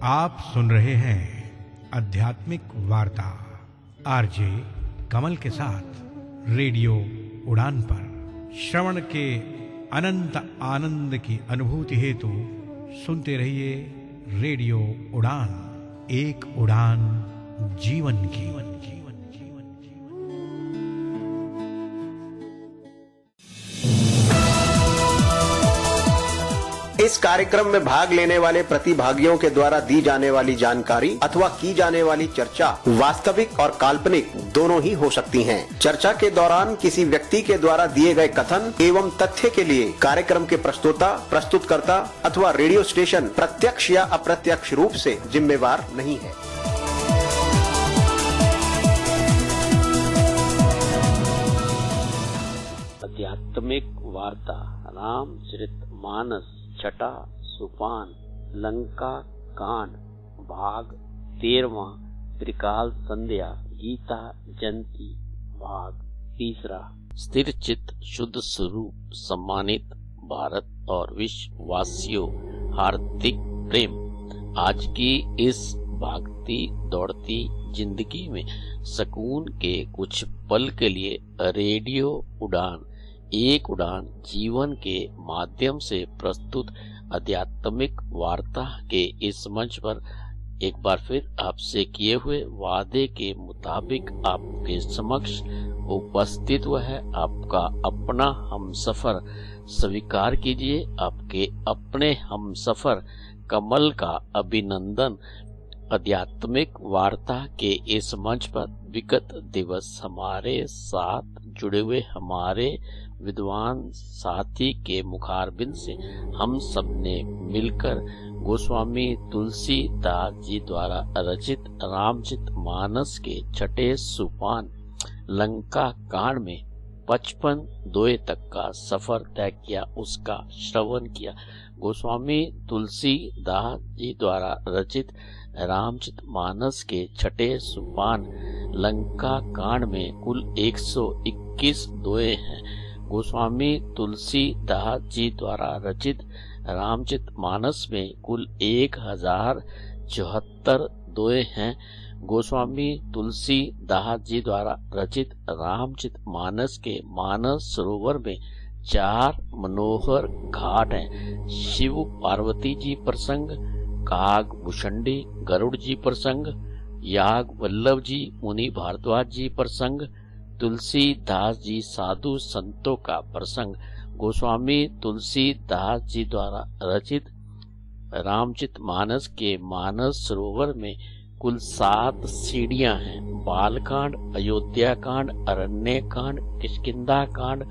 आप सुन रहे हैं आध्यात्मिक वार्ता आरजे कमल के साथ रेडियो उड़ान पर। श्रवण के अनंत आनंद की अनुभूति हेतु सुनते रहिए रेडियो उड़ान, एक उड़ान जीवन की। इस कार्यक्रम में भाग लेने वाले प्रतिभागियों के द्वारा दी जाने वाली जानकारी अथवा की जाने वाली चर्चा वास्तविक और काल्पनिक दोनों ही हो सकती हैं। चर्चा के दौरान किसी व्यक्ति के द्वारा दिए गए कथन एवं तथ्य के लिए कार्यक्रम के प्रस्तोता, प्रस्तुतकर्ता अथवा रेडियो स्टेशन प्रत्यक्ष या अप्रत्यक्ष रूप से जिम्मेवार नहीं है। आध्यात्मिक वार्ता रामचरितमानस छठा सोपान लंका कांड भाग 13वां त्रिकाल संध्या गीता जयंती भाग 3। स्थिर चित्त शुद्ध स्वरूप सम्मानित भारत और विश्ववासियों हार्दिक प्रेम। आज की इस भागती दौड़ती जिंदगी में सुकून के कुछ पल के लिए रेडियो उड़ान, एक उड़ान जीवन के माध्यम से प्रस्तुत आध्यात्मिक वार्ता के इस मंच पर एक बार फिर आपसे किए हुए वादे के मुताबिक आपके समक्ष उपस्थित हुआ है आपका अपना हमसफर। स्वीकार कीजिए आपके अपने हमसफर कमल का अभिनंदन। आध्यात्मिक वार्ता के इस मंच पर विगत दिवस हमारे साथ जुड़े हुए हमारे विद्वान साथी के मुखारबिंद से हम सब ने मिलकर गोस्वामी तुलसीदास जी द्वारा रचित रामचरित मानस के छठे सोपान लंका कांड में 55 तक का सफर तय किया, उसका श्रवण किया। गोस्वामी तुलसीदास जी द्वारा रचित रामचरित मानस के छठे सोपान लंका कांड में कुल 121 दोहे हैं। गोस्वामी तुलसीदास जी द्वारा रचित रामचरित मानस में कुल 1074 दोहे हैं। गोस्वामी तुलसीदास जी द्वारा रचित रामचरित मानस के मानस सरोवर में 4 मनोहर घाट हैं। शिव पार्वती जी प्रसंग, काग भुषंडी गरुड़ जी प्रसंग, याग वल्लभ जी मुनि भारद्वाज जी प्रसंग, तुलसीदास जी साधु संतों का प्रसंग। गोस्वामी तुलसीदास जी द्वारा रचित रामचरित मानस के मानस सरोवर में कुल 7 सीढ़ियां हैं। बालकांड, अयोध्या कांड, अरण्य कांड, किष्किंधा कांड,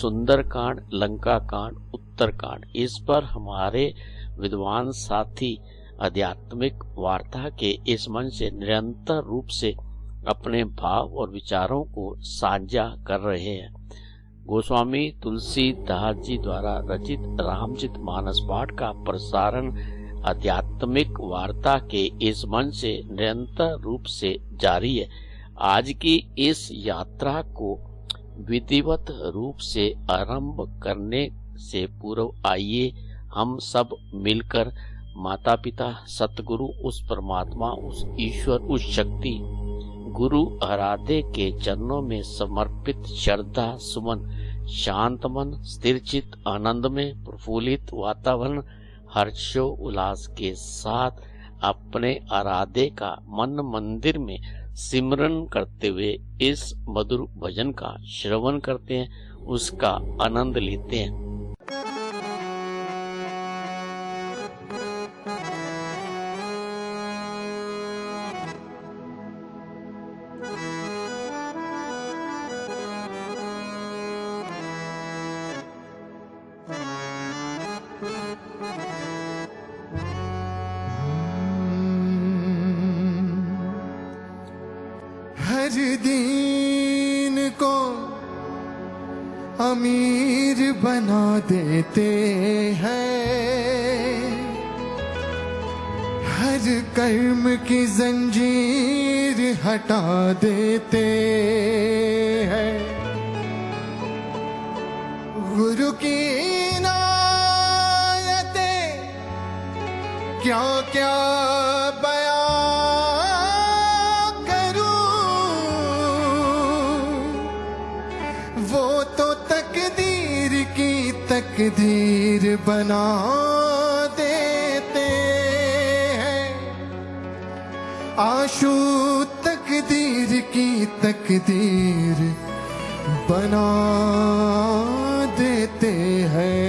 सुंदर कांड, लंका कांड, उत्तर कांड। इस पर हमारे विद्वान साथी आध्यात्मिक वार्ता के इस मंच से निरंतर रूप से अपने भाव और विचारों को साझा कर रहे हैं। गोस्वामी तुलसीदास जी द्वारा रचित रामचरित मानस पाठ का प्रसारण आध्यात्मिक वार्ता के इस मंच से निरंतर रूप से जारी है। आज की इस यात्रा को विधिवत रूप से आरंभ करने से पूर्व आइए हम सब मिलकर माता पिता, सतगुरु, उस परमात्मा, उस ईश्वर, उस शक्ति गुरु आराध्य के चरणों में समर्पित श्रद्धा सुमन, शांत मन, स्थिर चित्त, आनंद में प्रफुल्लित वातावरण, हर्षो उल्लास के साथ अपने आराध्य का मन मंदिर में सिमरन करते हुए इस मधुर भजन का श्रवण करते हैं, उसका आनंद लेते हैं। हर दीन को अमीर बना देते हैं, हर कर्म की जंजीर हटा देते हैं। गुरु की इनायतें क्या क्या बयां करूं, वो तो तकदीर की तकदीर बना देते हैं। आशू तकदीर की तकदीर बना देते हैं।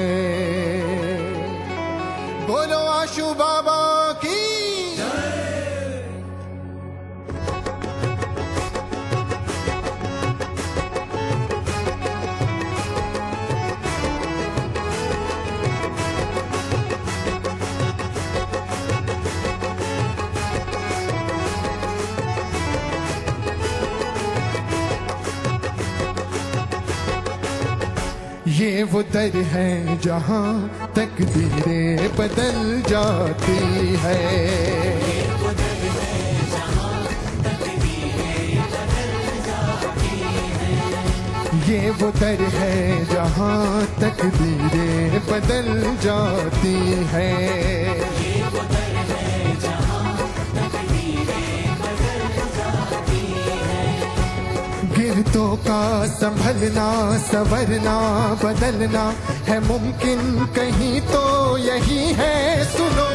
बोलो आशू बाबा की। ये वो दर है जहाँ तकदीरें बदल जाती है। ये वो दर है जहाँ तकदीरें बदल जाती है। गिरतों का संभलना संवरना बदलना है मुमकिन कहीं तो यही है सुनो।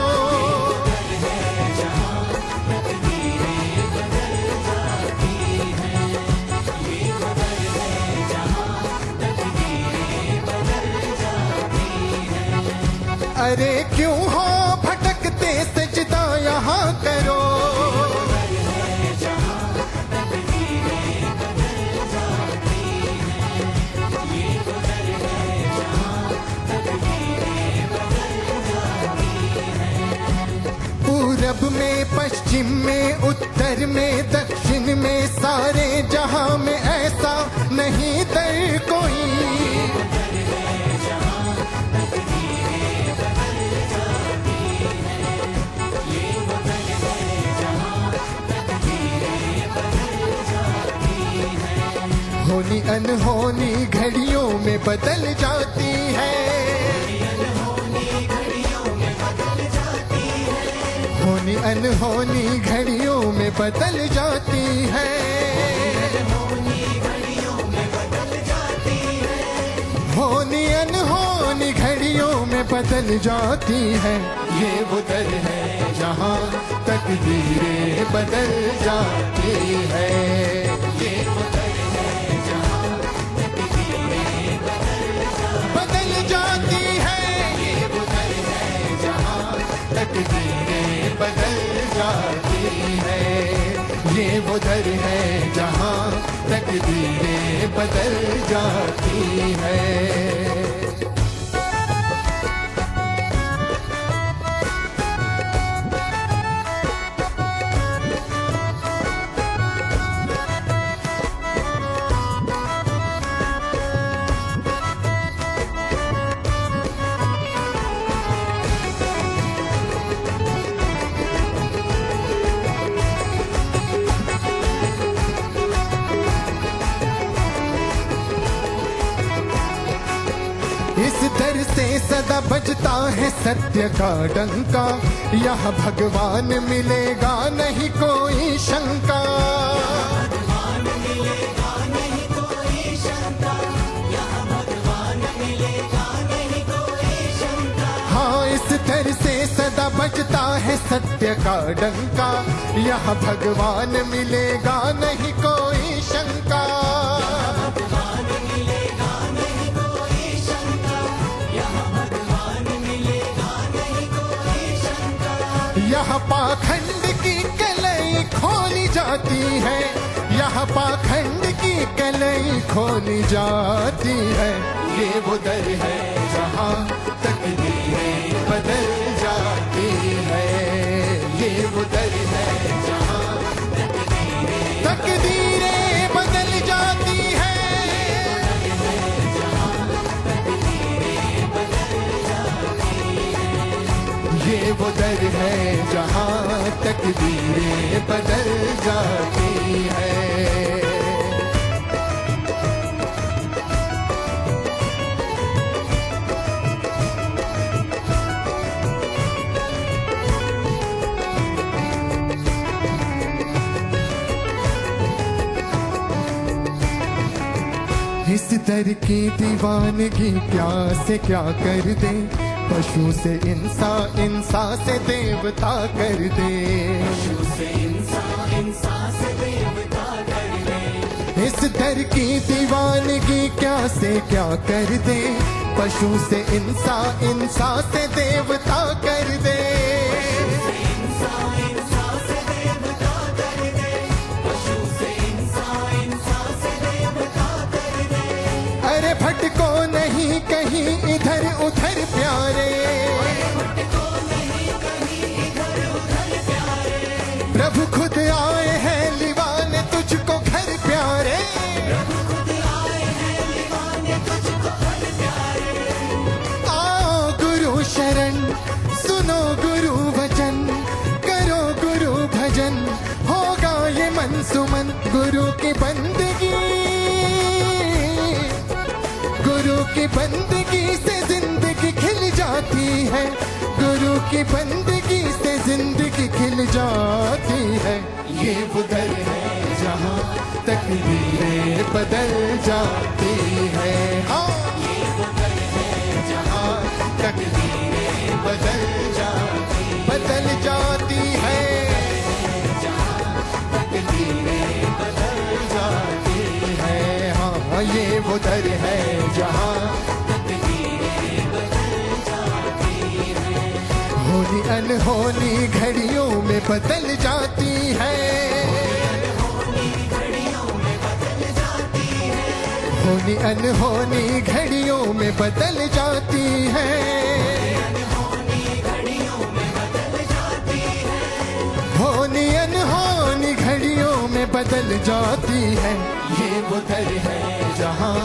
अरे क्यों हो भटकते सजदा यहाँ करो। पूरब में पश्चिम में उत्तर में दक्षिण में सारे जहां में ऐसा नहीं दर कोई। होनी अनहोनी घड़ियों में बदल जाती है। होनी अनहोनी घड़ियों में बदल जाती है। होनी अनहोनी घड़ियों में बदल जाती है। ये वो दर है जहाँ तकदीरें बदल जाती है। ये वो दर है जहाँ तकदीरें बदल जाती है। ये वो दर है जहाँ तकदीरें बदल जाती है। ये वो दर है जहाँ तकदीरें बदल जाती है। इस दर से सदा बजता है सत्य का डंका। यह भगवान मिलेगा नहीं कोई शंका। हाँ इस दर से सदा बजता है सत्य का डंका। यह भगवान मिलेगा नहीं कोई शंका। यहाँ पाखंड की कलई खोली जाती है। यहाँ पाखंड की कलई खोली जाती है। ये वो दर है जहाँ तकदीरें बदल जाती है। ये वो दर है जहाँ तकदीरें बदल जाती है। ये वो दर है जहाँ तकदीरें बदल जाती है। दर की दीवानगी क्या से क्या कर दे, पशु से इंसान, इंसान से देवता कर दे, पशु से इंसान, इंसान से देवता कर दे। इस दर की दीवानगी क्या से क्या कर दे, पशु से इंसान, इंसान से देवता कर दे, भटको नहीं कहीं इधर उधर प्यारे, प्रभु खुद आए हैं लिवाने तुझको घर प्यारे, आओ गुरु शरण सुनो गुरु वचन, करो गुरु भजन, होगा ये मन सुमन। गुरु की बंदगी, गुरु की बंदगी से जिंदगी खिल जाती है, गुरु की बंदगी से जिंदगी खिल जाती है। ये वो दर है जहाँ तकदीरें बदल जाती है, हाँ ये वो दर है जहाँ तकदीरें बदल जाती है, जहाँ तकदीरें बदल जाती है, हाँ ये वो दर है जहाँ तकदीरें बदल जाती है। होनी अनहोनी घड़ियों में बदल जाती है, होनी अनहोनी घड़ियों में बदल जाती है, होनी अनहोनी घड़ियों में बदल जाती है। ये वो दर है जहाँ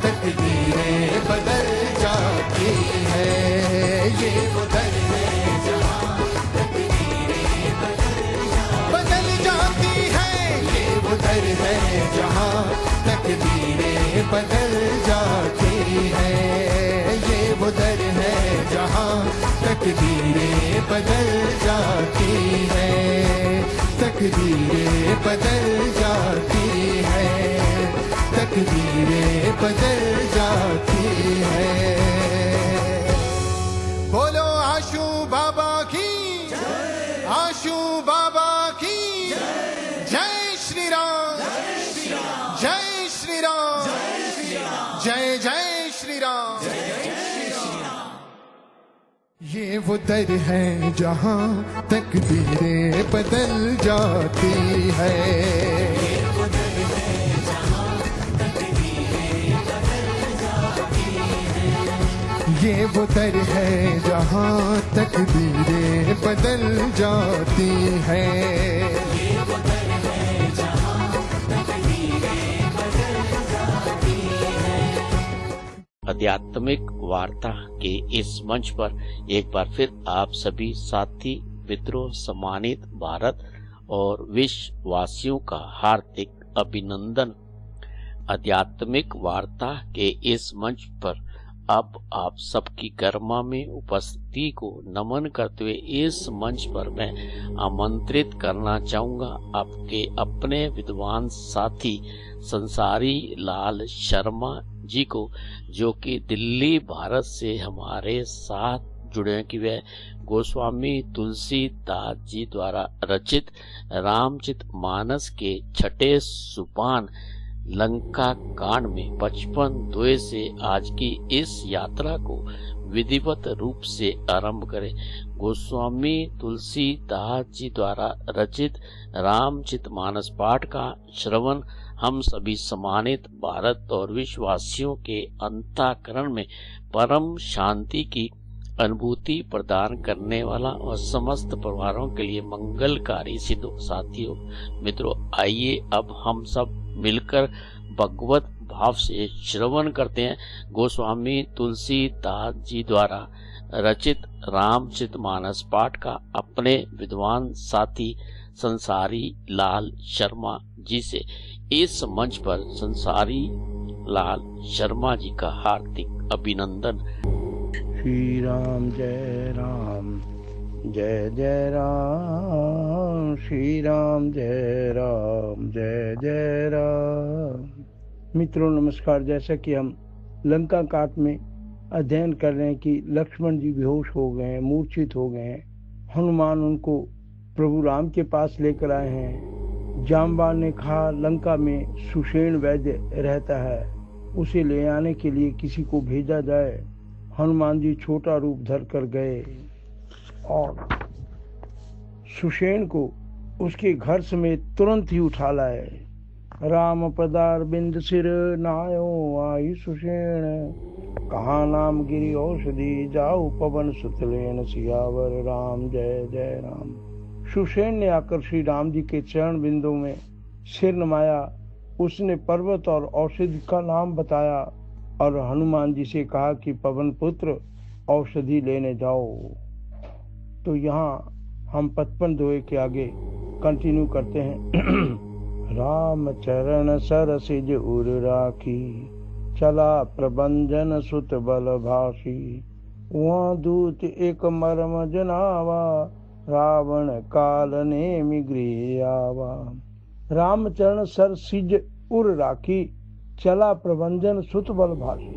तकदीरें बदल जाती है, ये वो दर है जहाँ तकदीरें बदल जाती है, ये वो दर है जहाँ तकदीरें बदल जाती है, ये वो दर है जहाँ तकदीरें बदल जाती है, तकदीरें बदल जाती है, तकदीरें बदल जाती है। बोलो आशू बाबा की, आशू बाबा की जय श्री राम, जय श्री राम, जय जय श्री राम। ये वो दर है जहाँ तकदीरें बदल जाती है, ये वो दर है जहाँ तकदीरें बदल जाती है, ये वो दर है जहाँ तकदीरें बदल जाती है। आध्यात्मिक वार्ता के इस मंच पर एक बार फिर आप सभी साथी मित्रों, सम्मानित भारत और विश्व वासियों का हार्दिक अभिनंदन। आध्यात्मिक वार्ता के इस मंच पर अब आप सबकी गरिमा में उपस्थिति को नमन करते हुए इस मंच पर मैं आमंत्रित करना चाहूंगा आपके अपने विद्वान साथी संसारी लाल शर्मा जी को, जो कि दिल्ली भारत से हमारे साथ जुड़े कि वे गोस्वामी तुलसीदास जी द्वारा रचित रामचरित मानस के छठे सोपान लंका कांड में 55 से आज की इस यात्रा को विधिवत रूप से आरंभ करें। गोस्वामी तुलसीदास जी द्वारा रचित रामचरित मानस पाठ का श्रवण हम सभी सम्मानित भारत और विश्ववासियों के अंतःकरण में परम शांति की अनुभूति प्रदान करने वाला और समस्त परिवारों के लिए मंगलकारी सिद्ध। साथियों मित्रों, आइए अब हम सब मिलकर भगवत भाव से श्रवण करते हैं गोस्वामी तुलसीदास जी द्वारा रचित रामचरित मानस पाठ का अपने विद्वान साथी संसारी लाल शर्मा जी से। इस मंच पर संसारी लाल शर्मा जी का हार्दिक अभिनंदन। श्री राम जय राम, जय जय राम, श्री राम जय राम, जय जय राम। मित्रों नमस्कार। जैसा कि हम लंका कांड में अध्ययन कर रहे हैं कि लक्ष्मण जी बेहोश हो गए हैं, मूर्छित हो गए हैं। हनुमान उनको प्रभु राम के पास लेकर आए हैं। जाम्बा ने कहा लंका में सुषेण वैद्य रहता है, उसे ले आने के लिए किसी को भेजा जाए। हनुमान जी छोटा रूप धर कर गए और सुषेण को उसके घर समेत तुरंत ही उठा लाए। राम पदार बिंद सिर नायो आई सुषेण, कहा नाम गिरी औषधि जाओ पवन सुतलेन सियावर राम जय जय राम। सुषेण ने आकर श्री राम जी के चरण बिंदों में सिर नमाया। उसने पर्वत और औषधि का नाम बताया और हनुमान जी से कहा कि पवन पुत्र औषधि लेने जाओ। तो यहाँ हम 55 दोहे के आगे कंटिन्यू करते हैं। राम चरण सरसिज उर राखी, चला प्रबंजन सुत बल भाषी। वहाँ दूत एक मर्म जनावा, रावण काल नेमि गृह आवा। राम चरण सरसिज उर राखी, चला प्रबंजन सुत बल भाषी।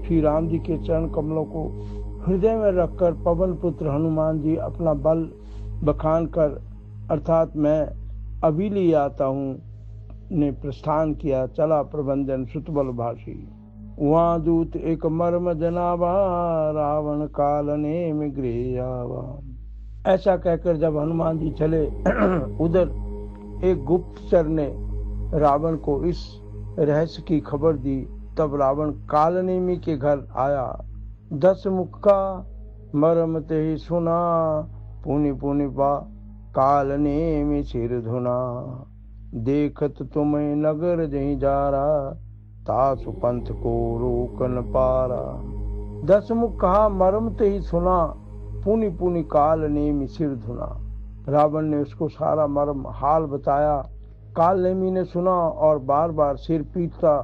श्री राम जी के चरण कमलों को हृदय में रखकर पवन पुत्र हनुमान जी अपना बल बखान कर अर्थात मैं अभी ले आता हूँ ने प्रस्थान किया। चला प्रबंधन सुतबल भाषी, वहाँ दूत एक मर्म जनावा, रावण काल नेम गृह आवा। ऐसा कहकर जब हनुमान जी चले उधर एक गुप्तचर ने रावण को इस रहस्य की खबर दी। तब रावण कालनेमी के घर आया। 10 मुख का मर्म ते ही सुना, पुनि पुनि पा कालनेमी सिर धुना। देखत तुम्हें नगर जहीं जा रहा, तासु पंथ को रोकन पारा। 10 मुख कहा मर्म ते ही सुना, पुनि पुनि कालनेमी सिर धुना। रावण ने उसको सारा मर्म हाल बताया। कालनेमी ने सुना और बार बार सिर पीटता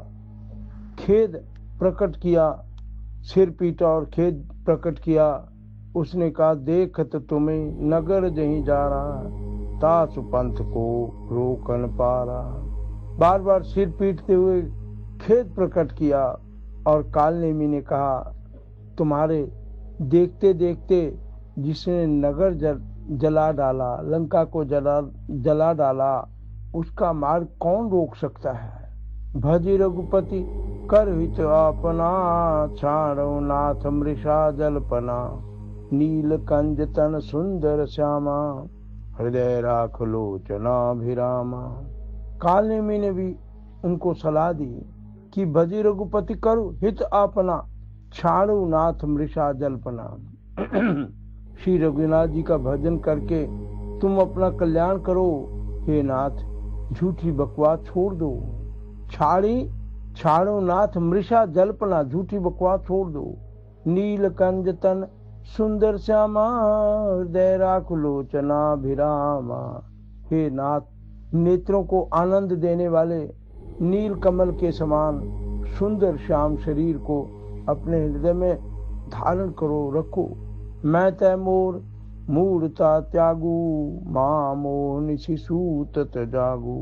खेद प्रकट किया। सिर पीटा और खेद प्रकट किया। उसने कहा देखत तुम्हें नगर जहीं जा रहा, तासु पंथ को रोकन पारा। बार बार सिर पीटते हुए खेद प्रकट किया। और कालनेमी ने कहा तुम्हारे देखते देखते जिसने नगर जला डाला, लंका को जला डाला, उसका मार्ग कौन रोक सकता है। भजी रघुपति कर हित अपना, छाड़ो नाथ मृषा जलपना। नील कंज तन सुंदर श्यामा, हृदय राख लोचनाभिरामा। कालनेमी ने भी उनको सलाह दी कि भजी रघुपति करो हित अपना, छाड़ो नाथ मृषा जलपना। श्री रघुनाथ जी का भजन करके तुम अपना कल्याण करो। हे नाथ झूठी बकवास छोड़ दो। छाड़ो नाथ मृषा जल्पना, झूठी बकवास छोड़ दो। नील कंज तन सुंदर श्यामा, हृदय राख लोचनाभिरामा। हे नाथ नेत्रों को आनंद देने वाले नील कमल के समान सुंदर श्याम शरीर को अपने हृदय में धारण करो रखो। मैं तय मोर मूर्ता त्यागू, मां मोह निशि सूतत जागू।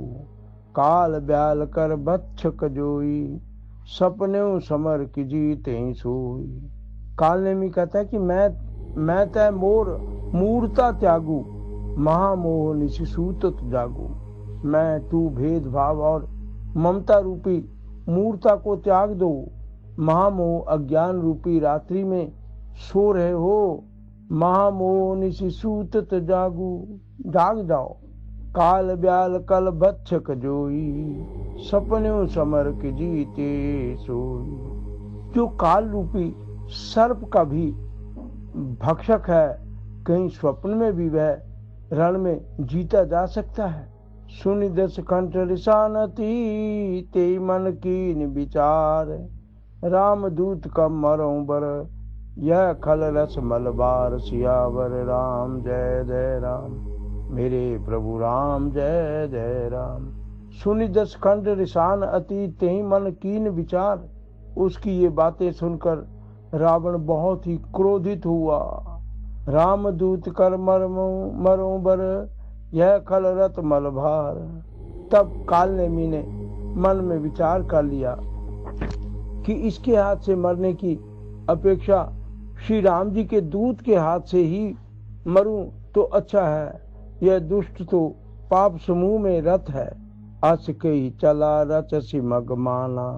काल ब्याल कर बच्छक जोई, सपने समर की जीते सोई। कालनेमी कहता है कि मैं तय मोर मूर्ता त्यागू, महामोह निशि सूतत जागू। मैं तू भेदभाव और ममता रूपी मूर्ता को त्याग दो। महामोह अज्ञान रूपी रात्रि में सो रहे हो। महामोह निशि सूतत जागू, जाग जाओ। काल ब्याल कल बच्छक जोई, सपने समर के जीते सोई। जो काल रूपी सर्प का भी भक्षक है, कहीं स्वप्न में भी वह रण में जीता जा सकता है। सुनि 10 कंठ रिसानती, ते मन कीन विचार। राम दूत का मरो बर, यह खल रस मलबार। सियावर राम जय जय राम, मेरे प्रभु राम जय जय राम। सुनि 10 खंड रिसान अति, तेहि मन कीन विचार। उसकी ये बातें सुनकर रावण बहुत ही क्रोधित हुआ। राम दूत कर मरो बर, यह खल रत मलभार। तब कालनेमी ने मन में विचार कर लिया कि इसके हाथ से मरने की अपेक्षा श्री राम जी के दूत के हाथ से ही मरूं तो अच्छा है। यह दुष्ट तो पाप समूह में रत है। अस कही चला रचसी मग माना,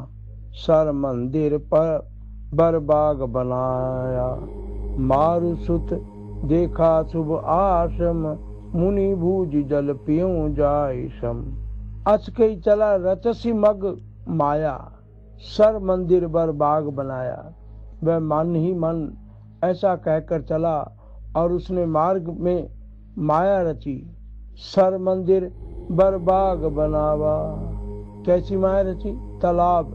सर मंदिर पर बरबाग बनाया। मारु सुत देखा शुभ आश्रम, मुनि भूज जल पियूं जाय सम। अस कही चला रचसी मग माया, सर मंदिर बरबाग बनाया। वह मन ही मन ऐसा कहकर चला और उसने मार्ग में माया रची। सर मंदिर बरबाग बनावा। कैसी माया रची? तालाब,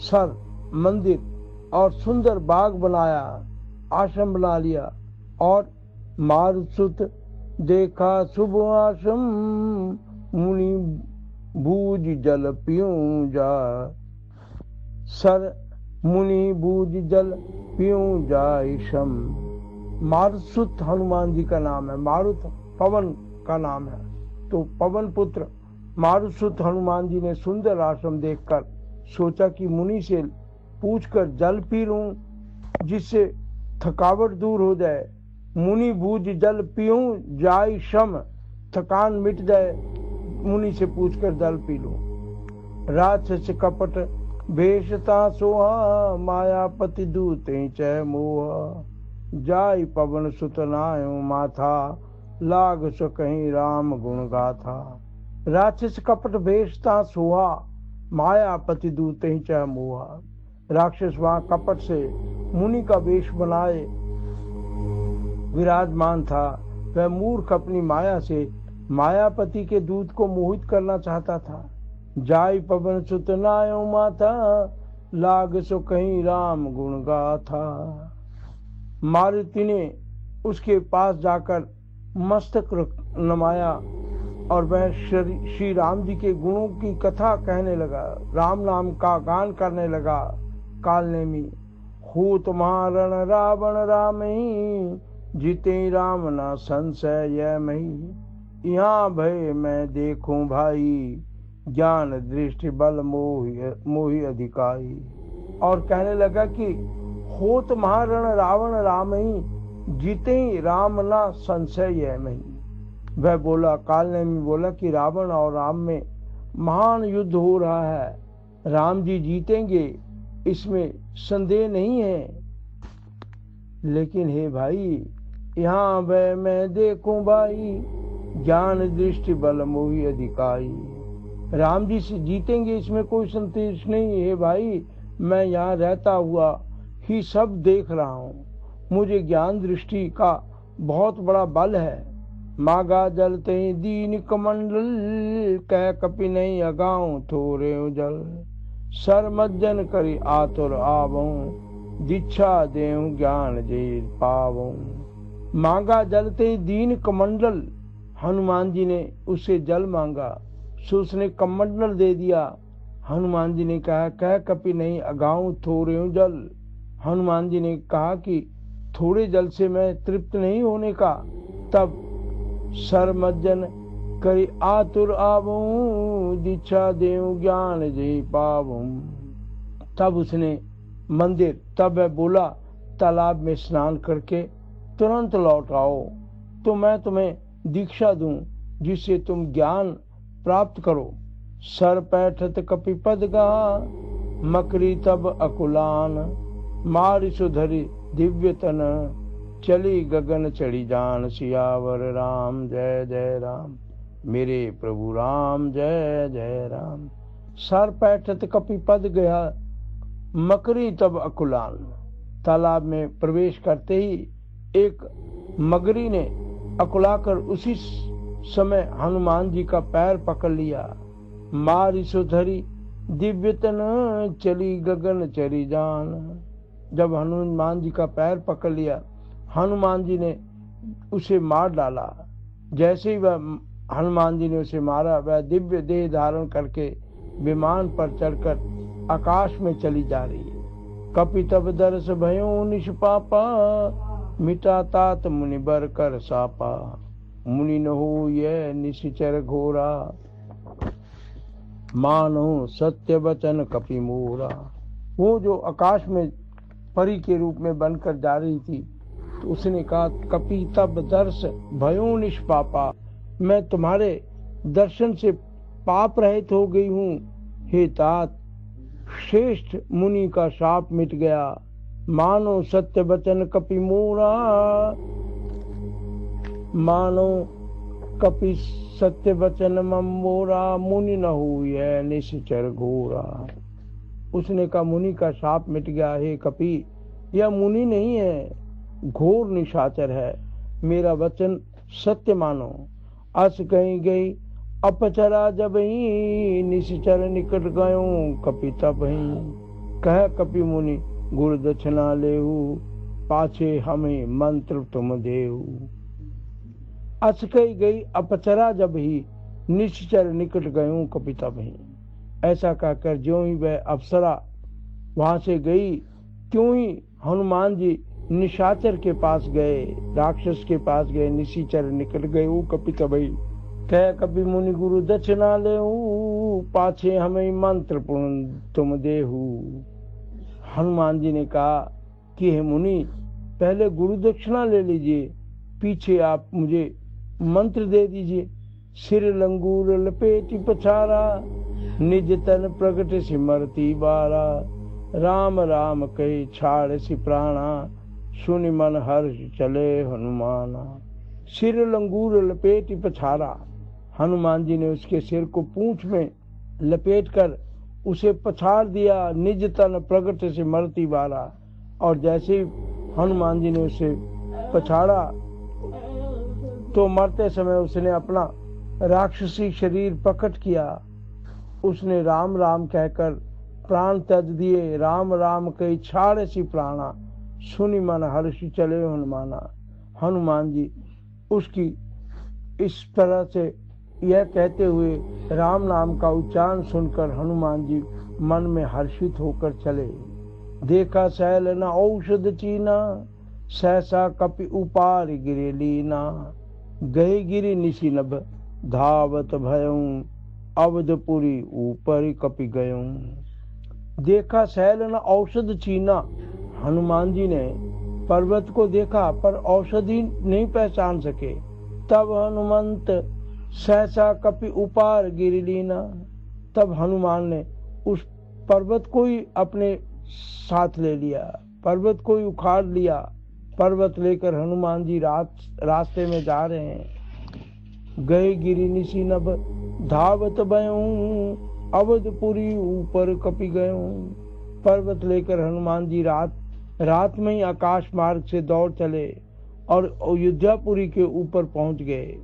सर, मंदिर और सुंदर बाग बनाया, आश्रम बना लिया। और मारुसुत देखा शुभ आश्रम, मुनि बूझ जल पियूं जा। सर मुनि बूझ जल पियूं जाय शम। मारुसुत हनुमान जी का नाम है। मारुत पवन का नाम है। तो पवन पुत्र मारुसुत हनुमान जी ने सुंदर आश्रम देखकर सोचा कि मुनि से पूछकर जल पी लूं, जिससे थकावट दूर हो जाए। मुनि बूझ जल पियूं जाय शम, थकान मिट जाए, मुनि से पूछकर जल पी लूं। राक्षस कपट भेषता सोहा, मायापति दूत चय मोहा। जाय पवन सुत नायो माथा, लाग सो कहीं राम गुण गाथा। राक्षस कपट भेषता सोहा, मायापति दूत चय मोहा। राक्षस वहां कपट से मुनि का वेश बनाए विराजमान था। वह मूर्ख अपनी माया से मायापति के दूत को मोहित करना चाहता था। जाय पवन सुत नायो माथा, लाग सो कहीं राम गुण गाथा। मारुति ने उसके पास जाकर मस्तक नमाया और वह श्री राम जी के गुणों की कथा कहने लगा, राम नाम का गान करने लगा। कालनेमी हो तुम्हारण रावण रामही, जीते राम ना संशय यह मही। यहाँ भय मैं देखूं भाई, ज्ञान दृष्टि बल मोहि अधिकारी। और कहने लगा कि होत महारण रावण राम ही, जीते राम ना संशय है मही। वह बोला, काल ने भी बोला कि रावण और राम में महान युद्ध हो रहा है, राम जी जीतेंगे, इसमें संदेह नहीं है। लेकिन हे भाई, यहाँ वह मैं देखूं भाई, ज्ञान दृष्टि बल मोहि अधिकारी। राम जी से जीतेंगे इसमें कोई संदेश नहीं है भाई। मैं यहाँ रहता हुआ ही सब देख रहा हूँ, मुझे ज्ञान दृष्टि का बहुत बड़ा बल है। मागा जलते दीन कमंडल, कह कपि नहीं अगाऊं थोरे जल। सर मज्जन करी आतुर आवऊं, दीक्षा देऊं ज्ञान जे पावऊं। मांगा जलते दीन कमंडल, हनुमान जी ने उससे जल मांगा, सो उसने कमंडल दे दिया। हनुमान जी ने कहा, कह कपि नहीं अगाऊं थोरे जल। हनुमान जी ने कहा कि थोड़े जल से मैं तृप्त नहीं होने का। तब सर मज्जन करी आतुर आवूं, दीक्षा देऊं ज्ञान जे पावूं। तब उसने मंदिर, तब वह बोला, तालाब में स्नान करके तुरंत लौट आओ, तो मैं तुम्हें दीक्षा दूं जिससे तुम ज्ञान प्राप्त करो। सर पैठत कपिपद गा, मकरी तब अकुलान। मारि सुधरी दिव्य तन, चली गगन चढ़ी जान। सियावर राम जय जय राम, मेरे प्रभु राम जय जय राम। सर पैठत कपिपद गया, मकरी तब अकुलान। तालाब में प्रवेश करते ही एक मगरी ने अकुलाकर उसी समय हनुमान जी का पैर पकड़ लिया। मारी सुधरी दिव्यतन, चली गगन चरी जान। जब हनुमान जी का पैर पकड़ लिया, हनुमान जी ने उसे मार डाला। जैसे ही वह हनुमान जी ने उसे मारा, वह दिव्य देह धारण करके विमान पर चढ़कर आकाश में चली जा रही है। कपि तब दर्श भयो निष्पापा, मिटा तात मुनि बर कर सापा। मुनि न हो यह निशिचर घोरा, मानो सत्य वचन कपि मोरा। वो जो आकाश में परी के रूप में बनकर जा रही थी, तो उसने कहा, कपि तब दर्श भयो निष्पापा, मैं तुम्हारे दर्शन से पाप रहित हो गई हूँ। हे तात, श्रेष्ठ मुनि का शाप मिट गया। मानो सत्य वचन कपि मोरा, मानो कपि सत्य वचन मोरा, मुनि न हुए निश्चर घोरा। उसने कहा, मुनि का शाप मिट गया। हे कपि, यह मुनि नहीं है, घोर निशाचर है। मेरा वचन सत्य मानो। अस कहीं गई अपचरा जब ही, निश्चर निकट गयो कपि तब ही। कह कपि मुनि गुरु दक्षिणा लेहु, पाछे हमें मंत्र तुम देहु। अस कही गई अपचरा जब ही, निश्चर निकट गयो कपि तब ही। ऐसा कहकर ज्यों ही वह अप्सरा वहां से गई, त्यों ही हनुमान जी निशाचर के पास गए, राक्षस के पास गए। निशाचर निकट गए कपि तब ही। कह कपि मुनि गुरु दक्षिणा लेहु, पाछे हमें मंत्र तुम देहु। हनुमान जी ने कहा कि हे मुनि, पहले गुरु दक्षिणा ले लीजिए, पीछे आप मुझे मंत्र दे दीजिए। सिर लंगूर लपेटी पछारा, निज तन प्रगट सिमरती बारा। राम राम कहे छाड़ सि प्राणा, सुनि मन हर्ष चले हनुमाना। सिर लंगूर लपेटी पछारा, हनुमान जी ने उसके सिर को पूंछ में लपेटकर उसे पछाड़ दिया। निज तन प्रगट से मरती बारा। और जैसे ही हनुमान जी ने उसे पछाड़ा, तो मरते समय उसने अपना राक्षसी शरीर प्रकट किया। उसने राम राम कहकर प्राण त्याग दिए। राम राम कही छाड़ सी प्राणा, सुनि मन हर्ष चले हनुमाना। हनुमान जी उसकी इस तरह से यह कहते हुए राम नाम का उच्चारण सुनकर हनुमान जी मन में हर्षित होकर चले। देखा सैल न औषध चीना, सहसा कपि उपार गिरे लीना। गए गिरि निशि नभ, धावत भयऊं अवधपुरी ऊपर कपि गयऊं। देखा सैल न औषध चीना, हनुमान जी ने पर्वत को देखा पर औषधि नहीं पहचान सके। तब हनुमंत सहसा कपि उपार गिर लीना। तब हनुमान ने उस पर्वत को ही अपने साथ ले लिया, पर्वत को ही उखाड़ लिया। पर्वत लेकर हनुमान जी रास्ते में जा रहे हैं। गए गिरि निशि नभ, धावत भयऊं अवधपुरी ऊपर कपि गयऊं। पर्वत लेकर हनुमान जी रात में ही आकाश मार्ग से दौड़ चले और अयोध्यापुरी के ऊपर पहुंच गए।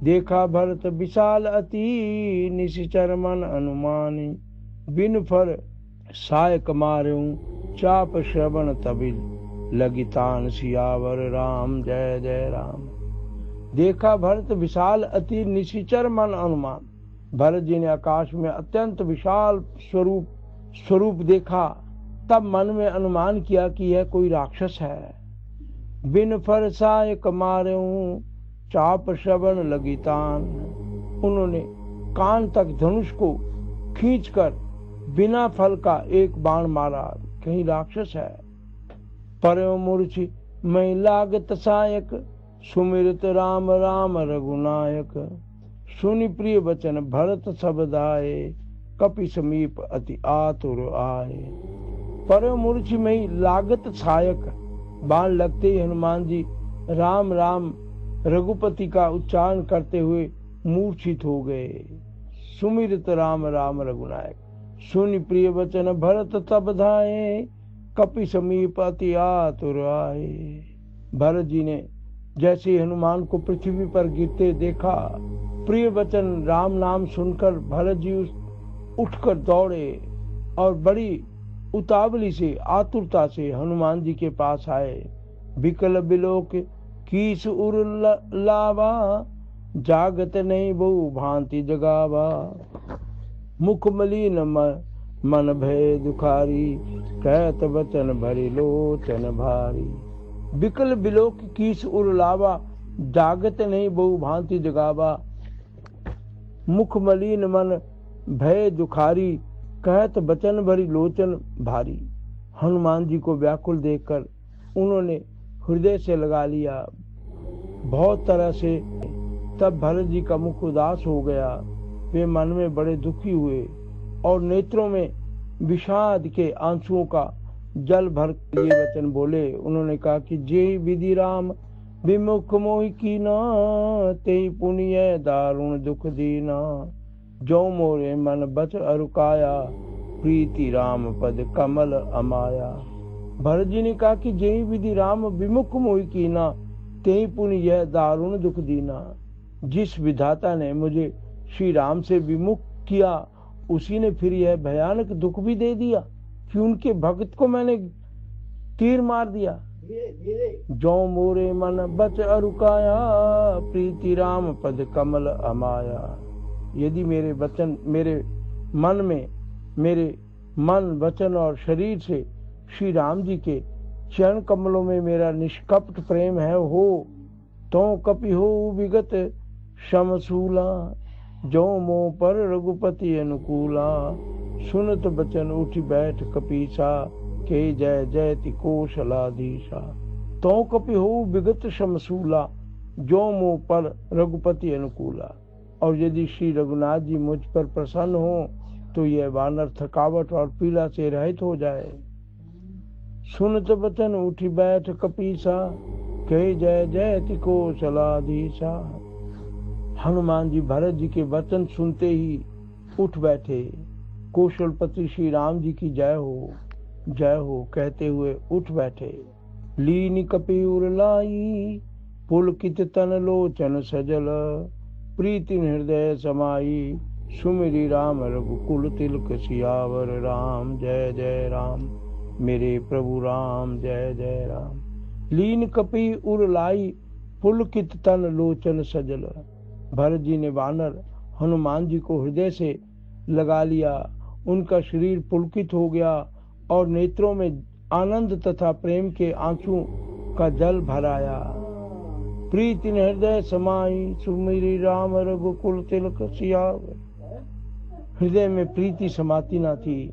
देखा भरत विशाल अति, निशिचर मन अनुमानी। बिन फर सायक मार्यूं, चाप श्रवण तबि लगी तान सियावर। राम जय जय राम। देखा भरत विशाल अति, निशिचर मन अनुमान। भरत जी ने आकाश में अत्यंत विशाल स्वरूप देखा। तब मन में अनुमान किया कि यह कोई राक्षस है। बिन फर सायक मार्यूं, चाप श्रवण लगी तान। उन्होंने कान तक धनुष को खींचकर बिना फल का एक बाण मारा, कहीं राक्षस है। परयो मूर्छि मैं लागत सायक, सुमिरत राम राम रघुनायक। सुनि प्रिय वचन भरत सबदाए, कपि समीप अति आतुर आए। परयो मूर्छि में लागत सायक, बाण लगते ही हनुमान जी राम राम रघुपति का उच्चारण करते हुए मूर्छित हो गए। सुमिरत राम राम रघुनायक, सुनि प्रिय वचन भरत तब धाये, कपि समीप अति आतुर आए। भरत जी ने जैसे हनुमान को पृथ्वी पर गिरते देखा, प्रिय वचन राम नाम सुनकर भरत जी उठकर दौड़े और बड़ी उतावली से आतुरता से हनुमान जी के पास आए। बिकल बिलोक कीस उर लावा, जागत नहीं बहु भांति जगावा। मुख मलिन मन भय दुखारी, कहत वचन भरी लोचन भारी। बिकल बिलोक कीस उर लावा, जागत नहीं बहु भांति जगावा। मुख मलिन मन भय दुखारी, कहत बचन भरी लोचन भारी। हनुमान जी को व्याकुल देखकर उन्होंने हृदय से लगा लिया बहुत तरह से। तब भरत जी का मुख उदास हो गया, वे मन में बड़े दुखी हुए और नेत्रों में विषाद के आंसुओं का जल भर ये वचन बोले। उन्होंने कहा कि जे विधि राम विमुख मोहि कीना, तेहि पुण्य दारुण दुख दीना। जो मोरे मन बच अरुकाया, प्रीति राम पद कमल अमाया। भरत जी ने कहा कि जेहि विधि राम विमुख मोहि कीना, तेहि पुण्य दारुण दुख दीना। जिस विधाता ने मुझे श्री राम से विमुख किया, उसी ने फिर यह भयानक दुख भी दे दिया कि उनके भक्त को मैंने तीर मार दिया। जो मोरे मन बच अरुकाया, प्रीति राम पद कमल अमाया। यदि मेरे मन वचन और शरीर से श्री राम जी के चरण कमलों में मेरा निष्कपट प्रेम है हो, तो कपि हो विगत शमसूला। जो मोह पर रघुपति अनुकूला, सुनत बचन उठ बैठ कपीसा। के जय जयति कौशलाधीशा। तो कपि हो विगत शमसूला, जो मोह पर रघुपति अनुकूला। और यदि श्री रघुनाथ जी मुझ पर प्रसन्न हो, तो यह वानर थकावट और पीड़ा से रहित हो जाए। सुनत बचन उठी बैठ कपीसा, के जय जयति कौशलाधीशा। हनुमान जी भरत जी के वचन सुनते ही उठ बैठे। कौशलपति श्री राम जी की जय हो कहते हुए उठ बैठे। लीन कपि उर लाई, पुलकित तन लोचन सजल। प्रीति हृदय समाई, सुमिरि राम रघुकुल तिलक सियावर राम। जय जय राम मेरे प्रभु राम, जय जय राम। लीन कपि उर लाई, पुलकित तन लोचन सजल। भरत जी ने वानर हनुमान जी को हृदय से लगा लिया। उनका शरीर पुलकित हो गया और नेत्रों में आनंद तथा प्रेम के आंसू का जल भर आया। प्रीति हृदय समाई, सुमिरि राम रघुकुल तिलक सियावर। हृदय में प्रीति समाती न थी।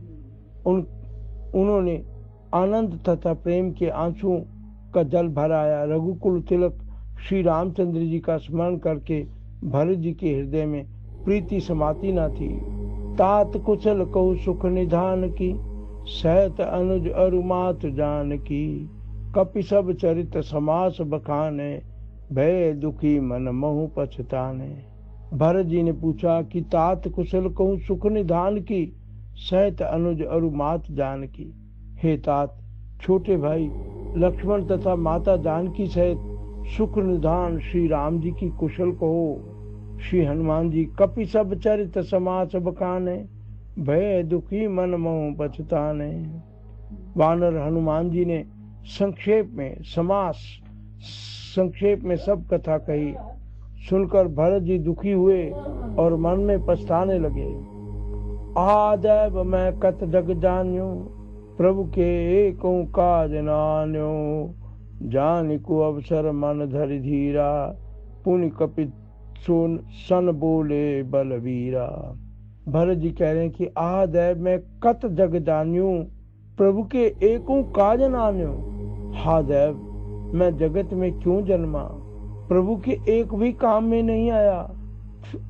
उन्होंने आनंद तथा प्रेम के आंसुओं का जल भर आया। रघुकुल तिलक श्री रामचंद्र जी का स्मरण करके भरत जी के हृदय में प्रीति समाती न थी। तात कुशल कहु सुख निधान की, सहत अनुज अरुमात जान की। कपि सब चरित समास बखाने, भय दुखी मन महु पछताने। भरत जी ने पूछा कि तात कुशल कहूँ सुख निधान की, सहत अनुज अरुमात जान की। हे तात, छोटे भाई लक्ष्मण तथा माता जानकी सहित सुख निधान श्री राम जी की कुशल कहो। श्री हनुमान जी कपि सब चरित समास बखाने, भय दुखी मन मोह पछताने। वानर हनुमान जी ने संक्षेप में सब कथा कही। सुनकर भरत जी दुखी हुए और मन में पछताने लगे। आदैव मैं कत जग जान्यो, प्रभु के एको काज नान्यो। जानिको अवसर मन धरि धीरा, पुनि कपि सन बोले बलवीरा। भरत जी कह रहे हैं कि आदैव मैं कत जग जान्यो, प्रभु के एको काज नान्यो। हा दैव, मैं जगत में क्यों जन्मा, प्रभु के एक भी काम में नहीं आया।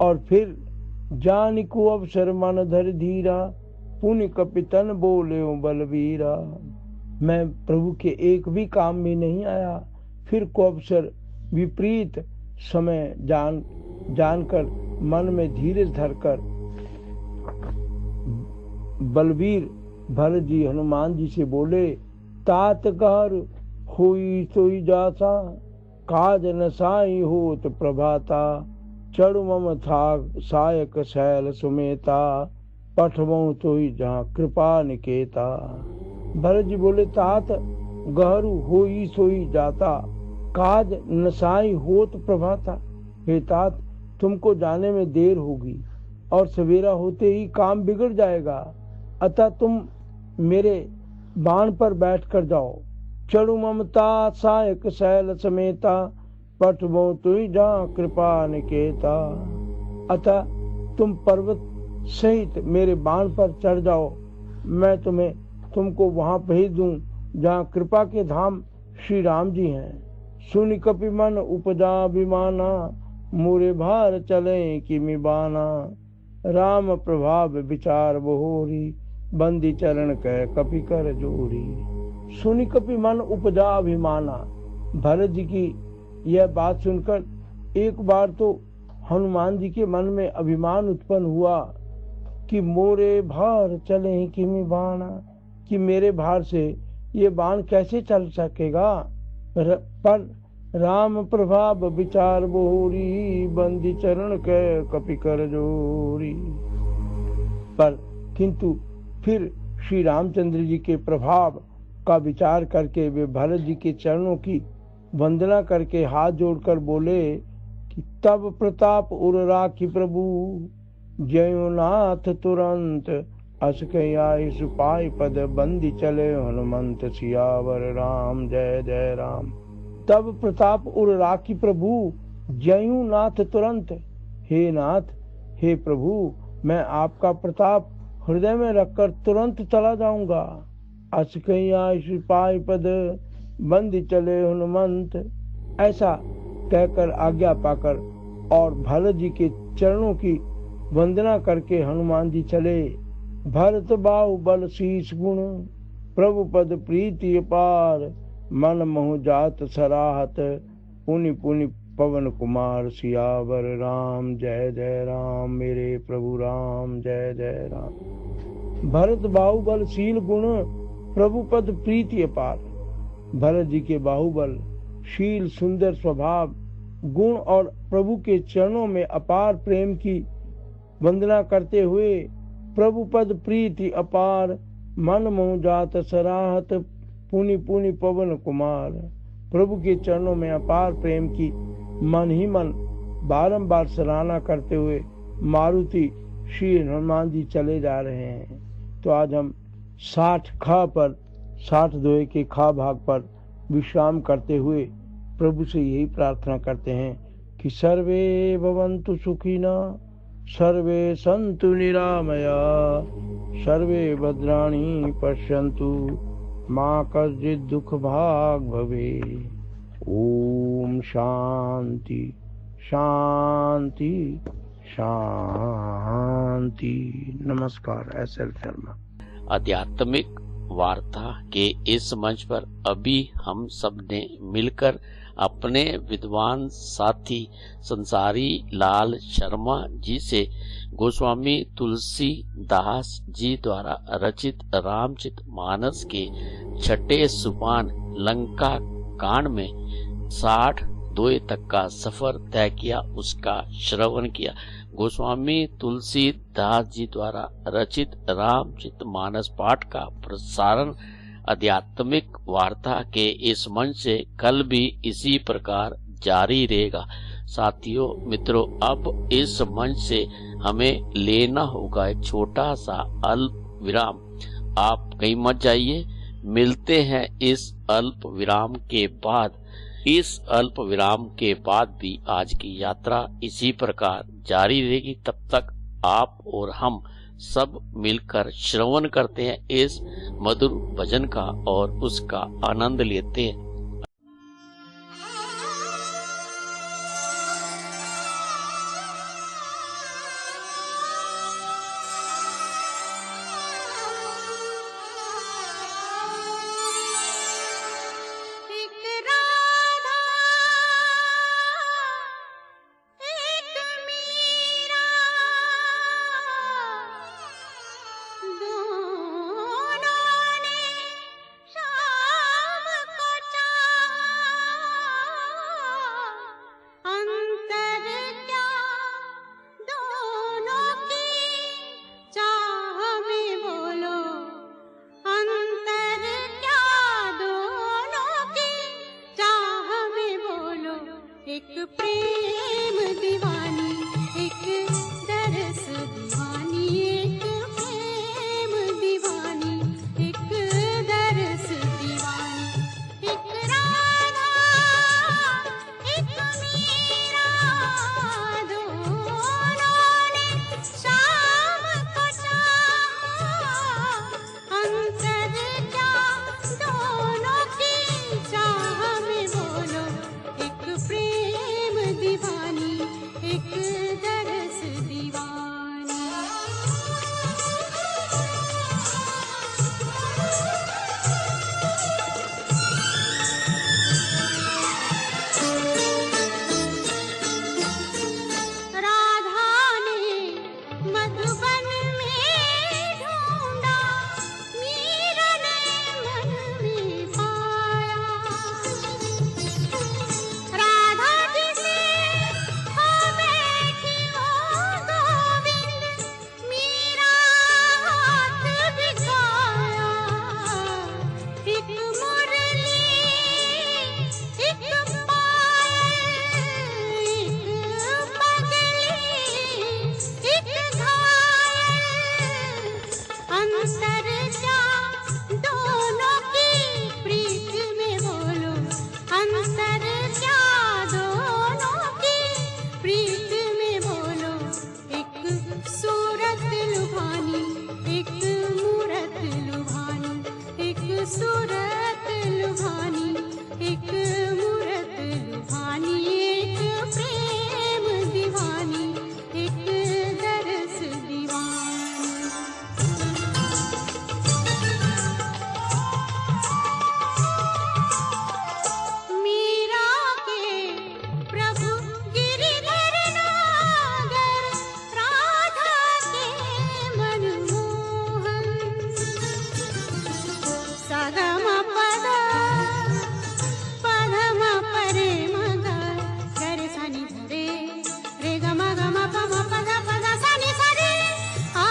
और फिर जानिको अवसर मन धरि धीरा, पुनि कपि तन बोले बलवीरा। मैं प्रभु के एक भी काम में नहीं आया, फिर को अवसर विपरीत समय जानकर मन में धीरज धरकर बलवीर भरत जी हनुमान जी से बोले। तात गहर हुई सोई जासा, काज न साई होत प्रभाता। चढ़ मम था सायक शैल सुमेता, पठमो तो ही जहाँ कृपा निकेता। भरत जी बोले तात गहरू होई सोई जाता, काज नसाई होत प्रभाता। हे तात, तुमको जाने में देर होगी और सवेरा होते ही काम बिगड़ जाएगा, अतः तुम मेरे बाण पर बैठ कर जाओ। चढ़ु ममता सायक शैल समेता, पठमो तुई जहाँ कृपा निकेता। अतः तुम पर्वत सहित मेरे बाण पर चढ़ जाओ, मैं तुमको वहां भेज दूं जहां कृपा के धाम श्री राम जी हैं। सुनि कपि मन उपजा विमाना, मोरे भार चले किमि बाना। राम प्रभाव विचार बहोरी, बंदी चरण कह कपि कर जोरी। सुनि कपि मन उपजा अभिमाना। भरत जी की यह बात सुनकर एक बार तो हनुमान जी के मन में अभिमान उत्पन्न हुआ कि मोरे भार चले किमि बाना, कि मेरे भार से ये बाण कैसे चल सकेगा। पर राम प्रभाव विचार बोरी, बंदी चरण के कपि कर जोरी। पर किंतु फिर श्री रामचंद्र जी के प्रभाव का विचार करके वे भरत जी के चरणों की वंदना करके हाथ जोड़कर बोले कि तब प्रताप उर राखी प्रभु, जयो नाथ तुरंत। अस कई सुपाई पद, बंदी चले हनुमंत। सियावर राम जय जय राम। तब प्रताप उर राखी प्रभु, जयू नाथ तुरंत। हे नाथ, हे प्रभु, मैं आपका प्रताप हृदय में रखकर तुरंत चला जाऊंगा। अस कई सिपाही पद, बंदी चले हनुमंत। ऐसा कहकर आज्ञा पाकर और भरत जी के चरणों की वंदना करके हनुमान जी चले। भरत बाहु बल शीश गुण, प्रभु पद प्रीति अपार। मन मोह जात सराहत, पुनि पुनि पवन कुमार। सियावर राम जय जय राम, मेरे प्रभु राम जय जय राम। भरत बाहुबल शील गुण, प्रभु पद प्रीति अपार। भरत जी के बाहुबल, शील, सुंदर स्वभाव, गुण और प्रभु के चरणों में अपार प्रेम की वंदना करते हुए प्रभु पद प्रीति अपार। मन मोह जात सराहत, पुनि पुनि पवन कुमार। प्रभु के चरणों में अपार प्रेम की मन ही मन बारंबार सराहना करते हुए मारुति श्री हनुमान जी चले जा रहे हैं। तो आज हम 60 ख पर 60 दोहे के ख भाग पर विश्राम करते हुए प्रभु से यही प्रार्थना करते हैं कि सर्वे भवन्तु सुखिनः, सर्वे सन्तु निरामया, सर्वे भद्राणि पश्यन्तु, मा कश्चित् दुःख भाग् भवेत्। ओम शांति शांति शांति। नमस्कार। SL शर्मा। आध्यात्मिक वार्ता के इस मंच पर अभी हम सब ने मिलकर अपने विद्वान साथी संसारी लाल शर्मा जी से गोस्वामी तुलसी दास जी द्वारा रचित रामचरित मानस के छठे सोपान लंका कांड में 60 दोहे तक का सफर तय किया, उसका श्रवण किया। गोस्वामी तुलसी दास जी द्वारा रचित रामचरित मानस पाठ का प्रसारण आध्यात्मिक वार्ता के इस मंच से कल भी इसी प्रकार जारी रहेगा। साथियों, मित्रों, अब इस मंच से हमें लेना होगा एक छोटा सा अल्प विराम। आप कहीं मत जाइए, मिलते हैं इस अल्प विराम के बाद। इस अल्प विराम के बाद भी आज की यात्रा इसी प्रकार जारी रहेगी। तब तक आप और हम सब मिलकर श्रवण करते हैं इस मधुर भजन का और उसका आनंद लेते हैं। दीवानी, एक दरस दीवानी। राधा ने मधुबन में ढूंढा, मीरा ने मन में पाया। राधा जी से हो बैठी वो गोविंद, मीरा हाथ बिछाया। एक मुरली, एक पायल, एक पगली, एक घायल, अंतर जा दोनों की प्रीत में बोलो, अंतर जा दोनों की प्रीत में बोलो। एक सूरत लुभानी, एक मूरत लुभानी, एक सूरत लुभानी, एक मूरत लुभानी, एक प्रेम दीवानी, एक दरस दीवानी। मीरा के प्रभु गिरिधर नागर, राधा के मनमोहन। सगम पद पधम परे मग, गरे सनि धरे, रे ग म ग म प म पद पद सनि सरे। आ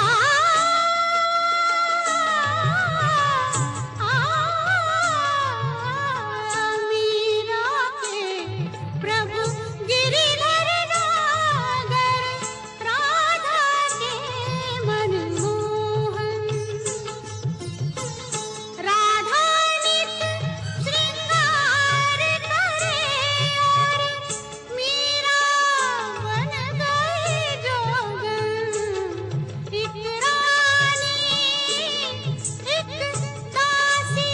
मीरा के प्रभु गिरिधर नागर, राधा के मनमोहन। राधा नित श्रृंगार करे और मीरा बन गई जोगन। एक रानी, एक दासी,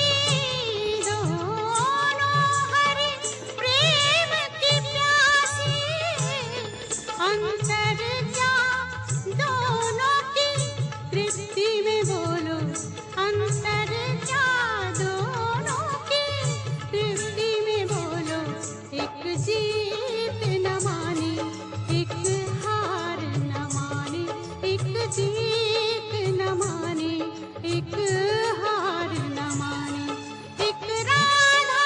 दोनों हरि प्रेम की प्यासी। अंतर जा दोनों की तृप्ति में बोलो, अंतर जा दोनों की तृप्ति में बोलो। एक जीत न माने, एक हार न माने, एक जीत न माने, एक हार न माने। एक राधा,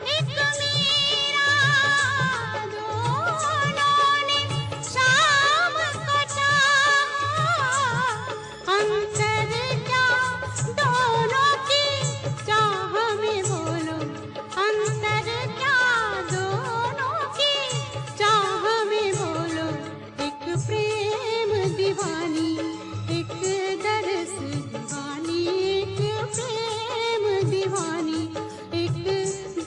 एक मीरा, दोनों ने शाम को चाहा। अंतर जा दोनों की चाह में बोलो, अंतर जा दोनों की चाह में बोलो। एक प्रेम दीवानी, एक दरस दीवानी, एक प्रेम दीवानी, एक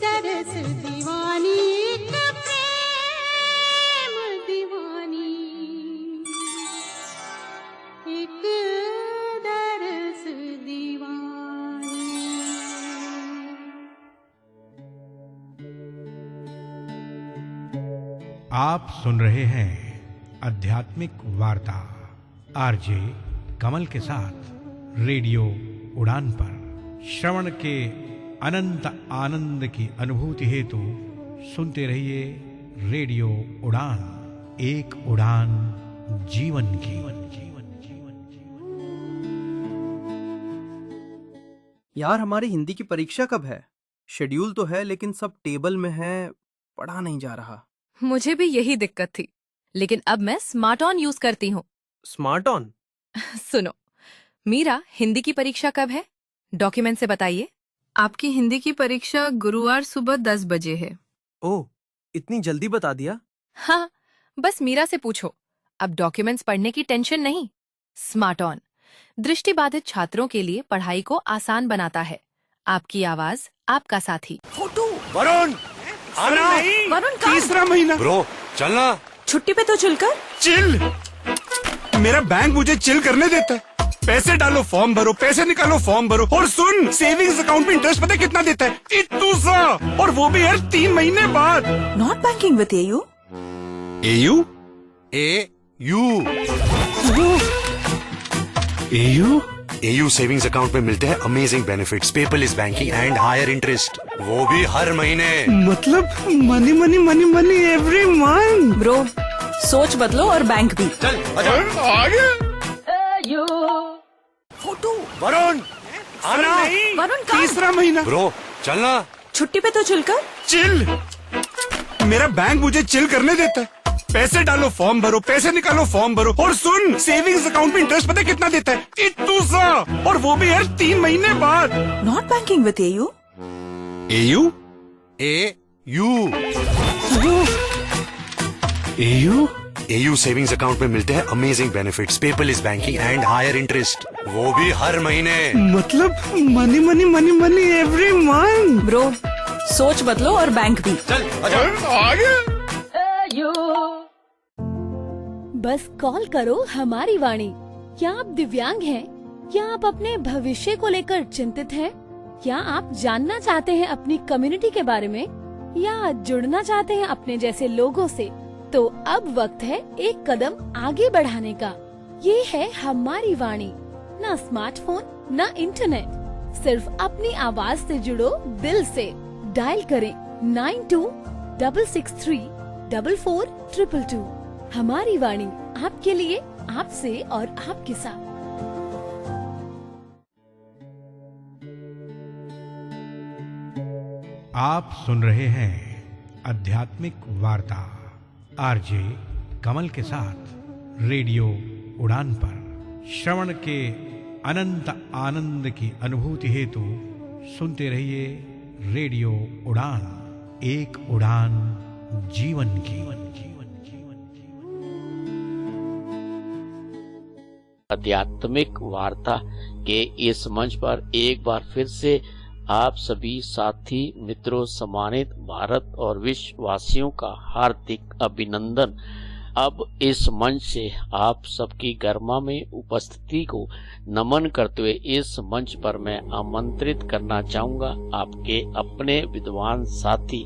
दरस दीवानी, एक प्रेम दीवानी, एक दरस दीवानी। आप सुन रहे हैं आध्यात्मिक वार्ता आरजे कमल के साथ रेडियो उड़ान पर। श्रवण के अनंत आनंद की अनुभूति हेतु सुनते रहिए रेडियो उड़ान, एक उड़ान जीवन की। यार हमारी हिंदी की परीक्षा कब है? शेड्यूल तो है लेकिन सब टेबल में है, पढ़ा नहीं जा रहा। मुझे भी यही दिक्कत थी, लेकिन अब मैं स्मार्ट ऑन यूज करती हूँ। Smart on? सुनो, मीरा हिंदी की परीक्षा कब है? डॉक्यूमेंट से बताइए। आपकी हिंदी की परीक्षा गुरुवार सुबह 10 बजे है। ओह, इतनी जल्दी बता दिया? हाँ, बस मीरा से पूछो। अब डॉक्यूमेंट्स पढ़ने की टेंशन नहीं। स्मार्ट ऑन दृष्टिबाधित छात्रों के लिए पढ़ाई को आसान बनाता है। आपकी आवाज, आपका साथी। वरुण, आना। वरुण कहाँ? तीसरा महीना। ब्रो, चलना। छुट्टी पे तो चिल कर। चिल? मेरा बैंक मुझे चिल करने देता है। पैसे डालो फॉर्म भरो, पैसे निकालो फॉर्म भरो। और सुन, सेविंग्स अकाउंट में इंटरेस्ट पता है कितना देता है? इतना सा, और वो भी यार 3 महीने बाद। Not banking with AU. AU AU AU AU savings account में मिलते हैं amazing benefits, paperless banking and higher interest, वो भी हर महीने। मतलब money money money money every month. Bro, सोच बदलो और बैंक भी। चल आगे। फोटो। वरुण आना। वरुण कहाँ? तीसरा महीना। ब्रो चलना। छुट्टी पे तो चिल कर। चिल? मेरा बैंक मुझे चिल करने देता है। पैसे डालो फॉर्म भरो, पैसे निकालो फॉर्म भरो। और सुन, सेविंग्स अकाउंट में इंटरेस्ट पता है कितना देता है? इतना सा, और वो भी यार 3 महीने बाद। Not banking with AU. AU AU AU AU savings account में मिलते हैं amazing benefits, paperless banking and higher interest, वो भी हर महीने। मतलब money money money money every month. Bro, सोच बदलो और बैंक भी। चल आगे। बस कॉल करो हमारी वाणी। क्या आप दिव्यांग हैं? क्या आप अपने भविष्य को लेकर चिंतित हैं? क्या आप जानना चाहते हैं अपनी कम्युनिटी के बारे में, या जुड़ना चाहते हैं अपने जैसे लोगों से? तो अब वक्त है एक कदम आगे बढ़ाने का। ये है हमारी वाणी। ना स्मार्टफोन, ना इंटरनेट, सिर्फ अपनी आवाज से जुड़ो दिल से। डायल करें 9266344222। हमारी वाणी, आपके लिए, आपसे और आपके साथ। आप सुन रहे हैं आध्यात्मिक वार्ता आरजे कमल के साथ रेडियो उड़ान पर। श्रवण के अनंत आनंद की अनुभूति हेतु सुनते रहिए रेडियो उड़ान, एक उड़ान जीवन की। आध्यात्मिक वार्ता के इस मंच पर एक बार फिर से आप सभी साथी मित्रों, सम्मानित भारत और विश्ववासियों का हार्दिक अभिनंदन। अब इस मंच से आप सबकी गरिमा में उपस्थिति को नमन करते हुए इस मंच पर मैं आमंत्रित करना चाहूंगा आपके अपने विद्वान साथी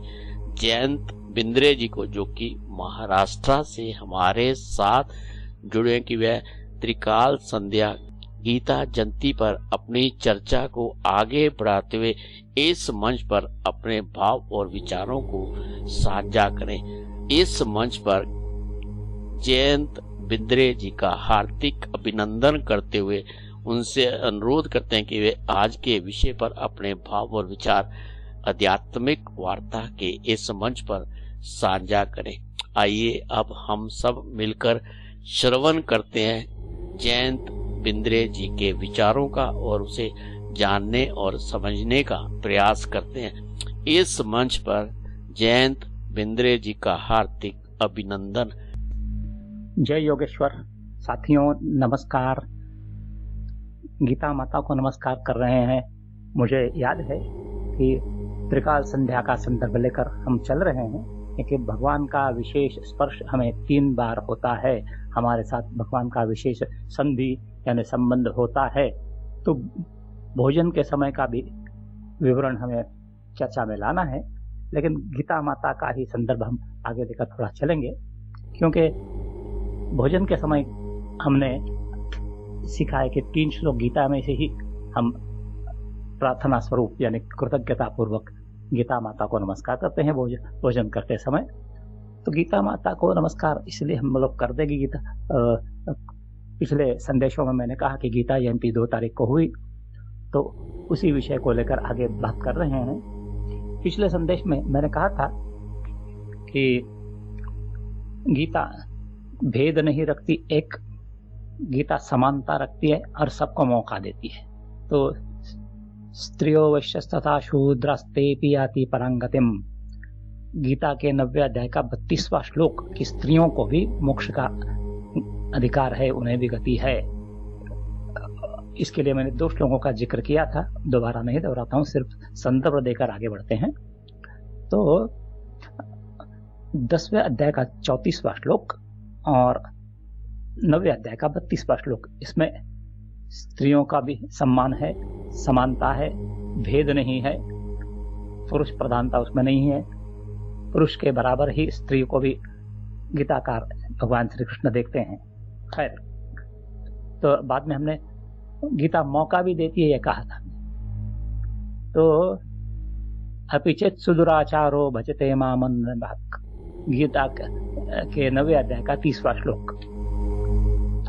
जयंत बिंद्रे जी को, जो कि महाराष्ट्र से हमारे साथ जुड़े कि वह त्रिकाल संध्या गीता जयंती पर अपनी चर्चा को आगे बढ़ाते हुए इस मंच पर अपने भाव और विचारों को साझा करें। इस मंच पर जयंत बिंद्रे जी का हार्दिक अभिनंदन करते हुए उनसे अनुरोध करते हैं कि वे आज के विषय पर अपने भाव और विचार आध्यात्मिक वार्ता के इस मंच पर साझा करें। आइए अब हम सब मिलकर श्रवण करते हैं जयंत बिंद्रे जी के विचारों का और उसे जानने और समझने का प्रयास करते हैं। इस मंच पर जयंत बिंद्रे जी का हार्दिक अभिनंदन। जय योगेश्वर। साथियों नमस्कार। गीता माता को नमस्कार कर रहे हैं। मुझे याद है कि त्रिकाल संध्या का संदर्भ लेकर हम चल रहे हैं कि भगवान का विशेष स्पर्श हमें 3 बार होता है। हमारे साथ भगवान का विशेष संधि यानी संबंध होता है। तो भोजन के समय का भी विवरण हमें चर्चा में लाना है, लेकिन गीता माता का ही संदर्भ हम आगे लेकर थोड़ा चलेंगे, क्योंकि भोजन के समय हमने सीखा है कि 3 श्लोक गीता में से ही हम प्रार्थना स्वरूप यानी कृतज्ञता पूर्वक गीता माता को नमस्कार करते हैं भोजन करते समय। तो गीता माता को नमस्कार इसलिए हम लोग कर देंगे। गीता पिछले संदेशों में मैंने कहा कि गीता जयंती 2 तारीख को हुई, तो उसी विषय को लेकर आगे बात कर रहे हैं। पिछले संदेश में मैंने कहा था कि गीता भेद नहीं रखती, एक गीता समानता रखती है और सबको मौका देती है। तो स्त्रियो वैश्यस्तथा शूद्रस्तेपि याति परांगतिम, गीता के 90वें अध्याय का 32वां श्लोक कि स्त्रियों को भी मोक्ष का अधिकार है, उन्हें भी गति है। इसके लिए मैंने 2 श्लोकों का जिक्र किया था, दोबारा नहीं दोहराता हूं, सिर्फ संदर्भ देकर आगे बढ़ते हैं। तो 10वें अध्याय का 34वां श्लोक और 9वें अध्याय का 32वां श्लोक, इसमें स्त्रियों का भी सम्मान है, समानता है, भेद नहीं है, पुरुष प्रधानता उसमें नहीं है। पुरुष के बराबर ही स्त्री को भी गीताकार भगवान श्री कृष्ण देखते हैं। खैर, तो बाद में हमने गीता मौका भी देती है, ये कहा था। तो अपिचेत सुदुराचारो भजते मामन भाग, गीता के 9वें अध्याय का 30वां श्लोक।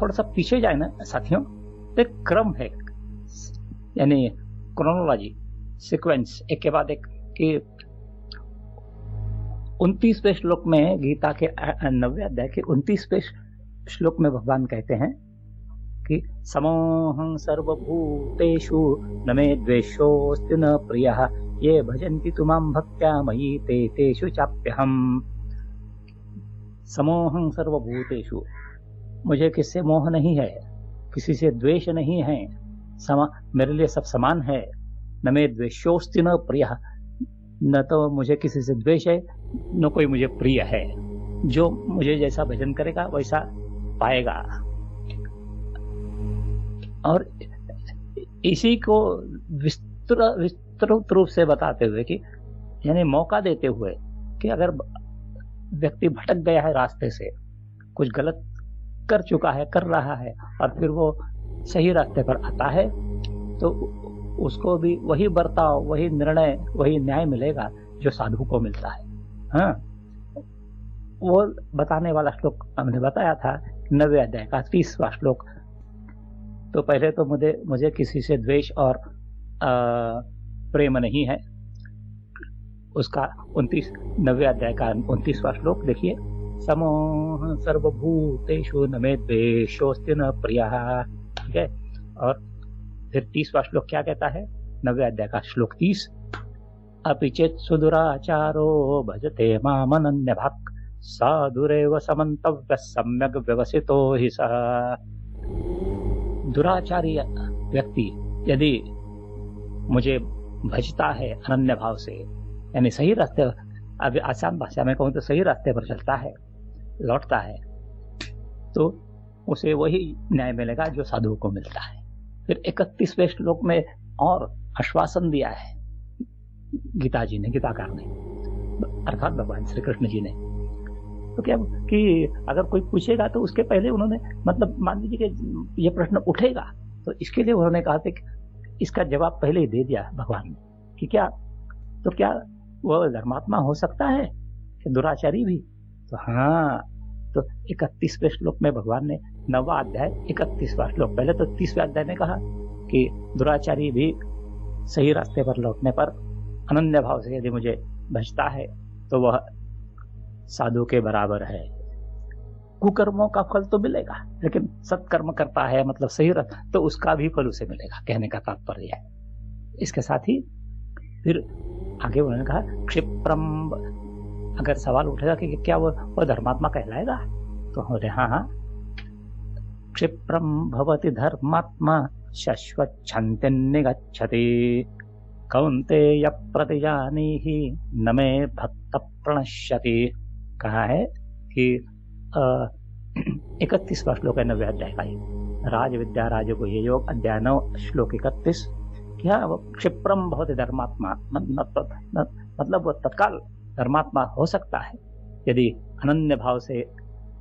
थोड़ा सा पीछे जाए ना साथियों, तो एक क्रम है, यानी क्रोनोलॉजी, सीक्वेंस, एक के बाद एक। कि 29वें श्लोक में, गीता के 9वें अध्याय के 29वें श्लोक में भगवान कहते हैं कि समोहं सर्वभूतेषु न मे द्वेषोऽस्ति न प्रियः ये भजन्ति तु मां भक्त्या मयि ते तेषु चाप्यहम्। समोहं सर्वभूतेषु, मुझे किससे मोह नहीं है, किसी से द्वेष नहीं है, मेरे लिए सब समान है। न मे द्वेषोऽस्ति न प्रियः, न तो मुझे किसी से द्वेष है, न कोई मुझे प्रिय है। जो मुझे जैसा भजन करेगा वैसा पाएगा। और इसी को विस्तृत रूप से बताते हुए कि यानी मौका देते हुए कि अगर व्यक्ति भटक गया है रास्ते से, कुछ गलत कर चुका है, कर रहा है, और फिर वो सही रास्ते पर आता है, तो उसको भी वही बर्ताव, वही निर्णय, वही न्याय मिलेगा जो साधु को मिलता है। हाँ, वो बताने वाला श्लोक हमने बताया था 9वें अध्याय का 30वां श्लोक। तो पहले तो मुझे किसी से द्वेष और प्रेम नहीं है। उसका 9वें अध्याय का 29वां श्लोक देखिए, समोह सर्वभूतेषु न मे द्वेषोऽस्ति न प्रियः। ठीक है, और फिर 30वां श्लोक क्या कहता है, 9वें अध्याय का श्लोक 30, अपि चेत् सुदुराचारो भजते मामनन्यभाक् साधुरेव समन्तव्यः सम्यग् व्यवसितो हि सः। दुराचारी व्यक्ति यदि मुझे भजता है अनन्य भाव से, यानी सही रास्ते, अभी आसान भाषा में कहूँ तो सही रास्ते पर चलता है, लौटता है, तो उसे वही न्याय मिलेगा जो साधु को मिलता है। फिर 31वें श्लोक में और आश्वासन दिया है गीता जी ने, गीताकार ने, अर्थात भगवान श्री कृष्ण जी ने। तो क्या कि अगर कोई पूछेगा तो उसके पहले उन्होंने, मतलब मान लीजिए कि ये प्रश्न उठेगा, तो इसके लिए उन्होंने कहा था कि इसका जवाब पहले ही दे दिया भगवान ने कि क्या वो धर्मात्मा हो सकता है कि दुराचारी भी? तो हाँ, तो 31वें श्लोक में भगवान ने 9वां अध्याय 31वां श्लोक, पहले तो 30वें अध्याय में कहा कि दुराचारी भी सही रास्ते पर लौटने पर अनन्य भाव से यदि मुझे भजता है तो वह साधु के बराबर है। कुकर्मों का फल तो मिलेगा, लेकिन सत्कर्म करता है, मतलब सही रास्ता, तो उसका भी फल उसे मिलेगा, कहने का तात्पर्य है। इसके साथ ही फिर आगे उन्होंने कहा क्षिप्रम, अगर सवाल उठेगा कि क्या वो धर्मात्मा कहलाएगा, तो हाँ, क्षिप्रम भवति धर्मात्मा शाश्वत छन्ति निगच्छति कौन्तेय प्रतिजानीहि न मे भक्त प्रणश्यति। कहा है कि 31वां श्लोक है 9वें अध्याय का, राज विद्या राजगुह्य योग अध्याय 9 श्लोक 31। क्या वो क्षिप्रम भवति धर्मात्मा, मतलब वो तत्काल धर्मात्मा हो सकता है यदि अनन्य भाव से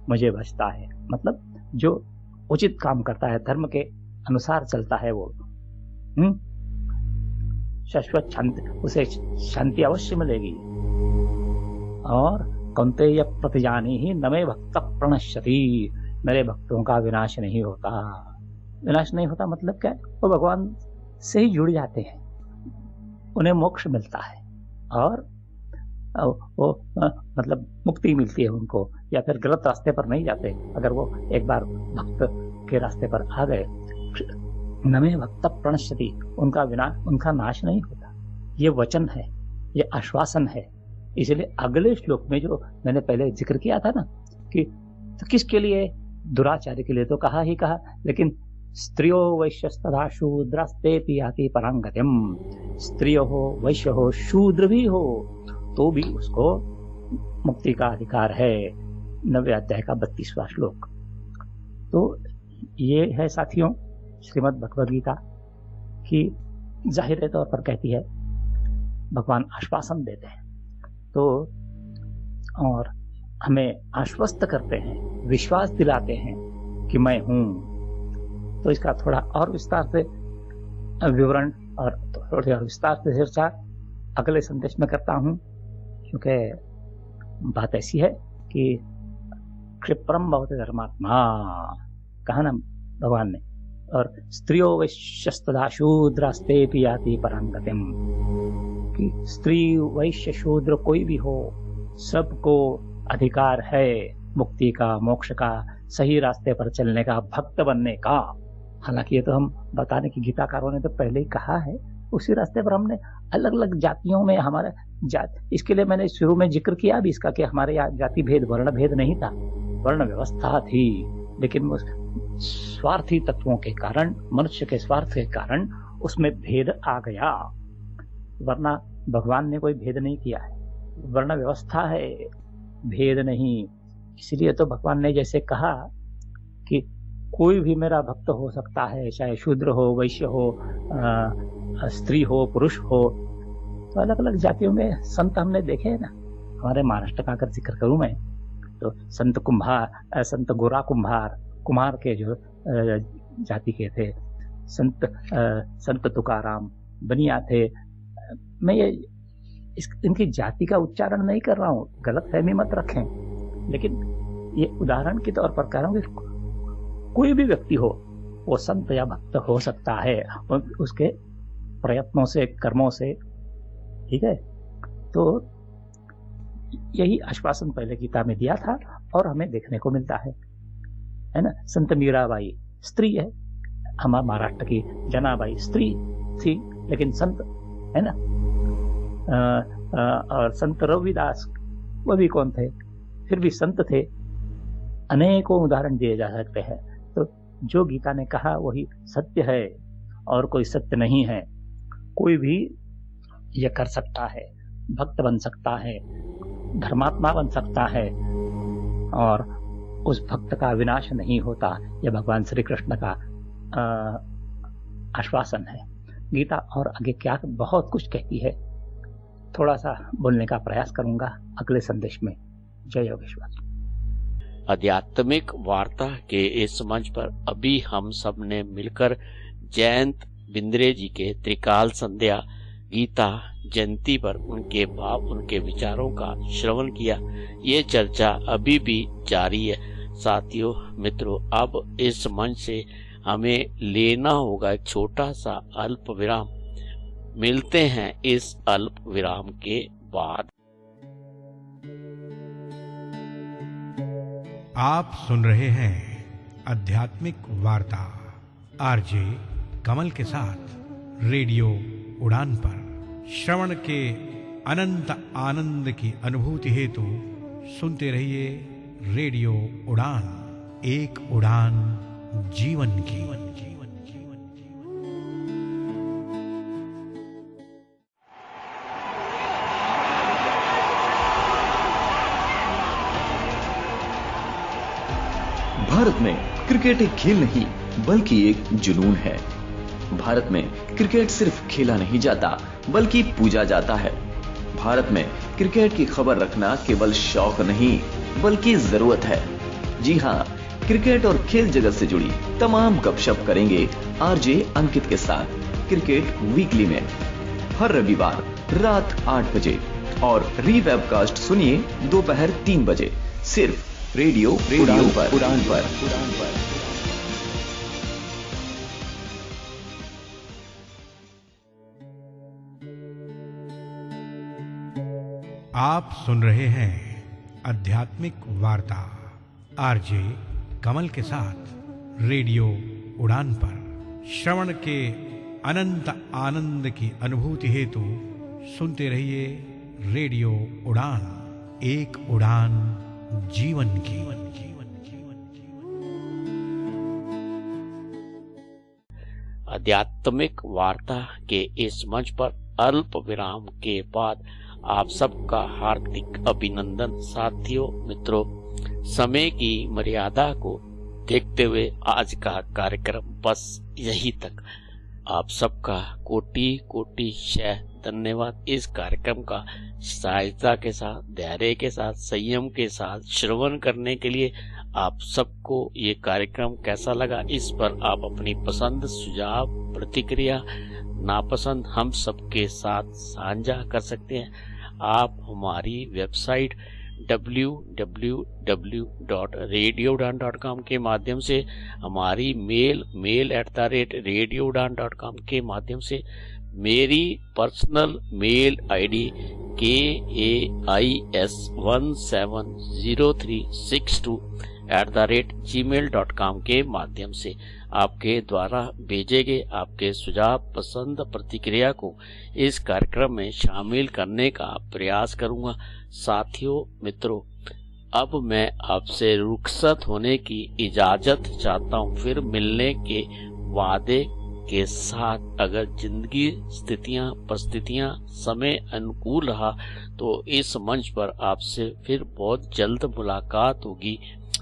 मुझे भजता है, मतलब जो उचित काम करता है, धर्म के अनुसार चलता है, वो शाश्वत शांति, उसे शांति अवश्य मिलेगी। और कौन्तेय प्रतिजानीहि न मे भक्त प्रणश्यति, मेरे भक्तों का विनाश नहीं होता। विनाश नहीं होता मतलब क्या है, वो भगवान से ही जुड़ जाते हैं, उन्हें मोक्ष मिलता है, और वो मतलब मुक्ति मिलती है उनको, या फिर गलत रास्ते पर नहीं जाते। अगर वो एक बार भक्त के रास्ते पर आ गए, न मे भक्त प्रणश्यति, उनका नाश नहीं होता। ये वचन है, ये आश्वासन है। इसलिए अगले श्लोक में जो मैंने पहले जिक्र किया था ना कि तो किसके लिए, दुराचारी के लिए तो कहा ही कहा, लेकिन स्त्रियो वैश्यस्तथा शूद्रस्तेपि याति परांगतिम, स्त्रियो हो, वैश्य हो, शूद्र भी हो, तो भी उसको मुक्ति का अधिकार है। 9वें अध्याय का 32वां श्लोक। तो ये है साथियों श्रीमद् भगवद गीता की जाहिर तौर पर कहती है, भगवान आश्वासन देते हैं तो और हमें आश्वस्त करते हैं, विश्वास दिलाते हैं कि मैं हूं। तो इसका थोड़ा और विस्तार से विवरण और थोड़ी और विस्तार से चर्चा अगले संदेश में करता हूं, क्योंकि बात ऐसी है कि क्षिप्रम भवति धर्मात्मा कहा ना भगवान ने, और स्त्रियो वैश्यस्तदा शूद्रास्ते याति परां गतिम, कि स्त्री वैश्य शूद्र कोई भी हो, सबको अधिकार है मुक्ति का, मोक्ष का, सही रास्ते पर चलने का, भक्त बनने का। हालांकि ये तो हम बताने की गीताकारों ने तो पहले ही कहा है, उसी रास्ते पर हमने अलग अलग जातियों में हमारा इसके लिए मैंने शुरू में जिक्र किया भी इसका कि हमारे यहाँ जाति भेद वर्ण भेद नहीं था, वर्ण व्यवस्था थी, लेकिन स्वार्थी तत्वों के कारण, मनुष्य के स्वार्थ के कारण उसमें भेद आ गया, वरना भगवान ने कोई भेद नहीं किया है। वर्ण व्यवस्था है, भेद नहीं। इसलिए तो भगवान ने जैसे कहा कि कोई भी मेरा भक्त हो सकता है, चाहे शूद्र हो, वैश्य हो, स्त्री हो, पुरुष हो। तो अलग अलग जातियों में संत हमने देखे हैं ना। हमारे महाराष्ट्र का अगर जिक्र करूं मैं तो संत कुम्हार, संत गोरा कुम्हार, कुम्हार के जो जाति के थे, संत तुकाराम बनिया थे। मैं ये इनकी जाति का उच्चारण नहीं कर रहा हूं, गलत फहमी मत रखें, लेकिन ये उदाहरण के तौर पर कह रहा हूं कि कोई भी व्यक्ति हो वो संत या भक्त हो सकता है उसके प्रयत्नों से, कर्मों से। ठीक है, तो यही आश्वासन पहले गीता में दिया था और हमें देखने को मिलता है ना। संत मीराबाई स्त्री है, हमारे महाराष्ट्र की जनाबाई स्त्री थी, लेकिन संत है ना। और संत रविदास वो भी कौन थे, फिर भी संत थे। अनेकों उदाहरण दिए जा सकते हैं। तो जो गीता ने कहा वही सत्य है और कोई सत्य नहीं है। कोई भी ये कर सकता है, भक्त बन सकता है, धर्मात्मा बन सकता है, और उस भक्त का विनाश नहीं होता। यह भगवान श्री कृष्ण का आश्वासन है। गीता और आगे क्या बहुत कुछ कहती है, थोड़ा सा बोलने का प्रयास करूंगा अगले संदेश में। जय योगेश्वर। आध्यात्मिक वार्ता के इस मंच पर अभी हम सब ने मिलकर जयंत बिंद्रे जी के त्रिकाल संध्या गीता जयंती पर उनके भाव, उनके विचारों का श्रवण किया। ये चर्चा अभी भी जारी है। साथियों, मित्रों, अब इस मंच से हमें लेना होगा एक छोटा सा अल्प विराम। मिलते हैं इस अल्प विराम के बाद। आप सुन रहे हैं आध्यात्मिक वार्ता आरजे कमल के साथ रेडियो उड़ान पर। श्रवण के अनंत आनंद की अनुभूति हेतु सुनते रहिए रेडियो उड़ान, एक उड़ान जीवन की। भारत में क्रिकेट एक खेल नहीं बल्कि एक जुनून है। भारत में क्रिकेट सिर्फ खेला नहीं जाता बल्कि पूजा जाता है। भारत में क्रिकेट की खबर रखना केवल शौक नहीं बल्कि जरूरत है। जी हाँ, क्रिकेट और खेल जगत से जुड़ी तमाम गपशप करेंगे आरजे अंकित के साथ क्रिकेट वीकली में हर रविवार रात 8 बजे और रीवेबकास्ट सुनिए दोपहर 3 बजे सिर्फ रेडियो उड़ान पर। आप सुन रहे हैं आध्यात्मिक वार्ता आरजे कमल के साथ रेडियो उड़ान पर। श्रवण के अनंत आनंद की अनुभूति हेतु सुनते रहिए रेडियो उड़ान, एक उड़ान जीवन की। आध्यात्मिक वार्ता के इस मंच पर अल्प विराम के बाद आप सबका हार्दिक अभिनंदन। साथियों, मित्रों, समय की मर्यादा को देखते हुए आज का कार्यक्रम बस यही तक। आप सबका कोटि कोटि शह धन्यवाद। इस कार्यक्रम का सहायता के साथ, धैर्य के साथ, संयम के साथ श्रवण करने के लिए आप सबको ये कार्यक्रम कैसा लगा, इस पर आप अपनी पसंद, सुझाव, प्रतिक्रिया, नापसंद हम सबके साथ साझा कर सकते हैं। आप हमारी वेबसाइट www.radioudan.com के माध्यम से, हमारी mail@radioudan.com के माध्यम से, मेरी पर्सनल मेल आईडी KAIS170362@gmail.com के माध्यम से आपके द्वारा भेजे गए आपके सुझाव, पसंद, प्रतिक्रिया को इस कार्यक्रम में शामिल करने का प्रयास करूंगा। साथियों, मित्रों, अब मैं आपसे रुखसत होने की इजाजत चाहता हूं। फिर मिलने के वादे के साथ, अगर जिंदगी, स्थितियां, परिस्थितियां, समय अनुकूल रहा तो इस मंच पर आपसे फिर बहुत जल्द मुलाकात होगी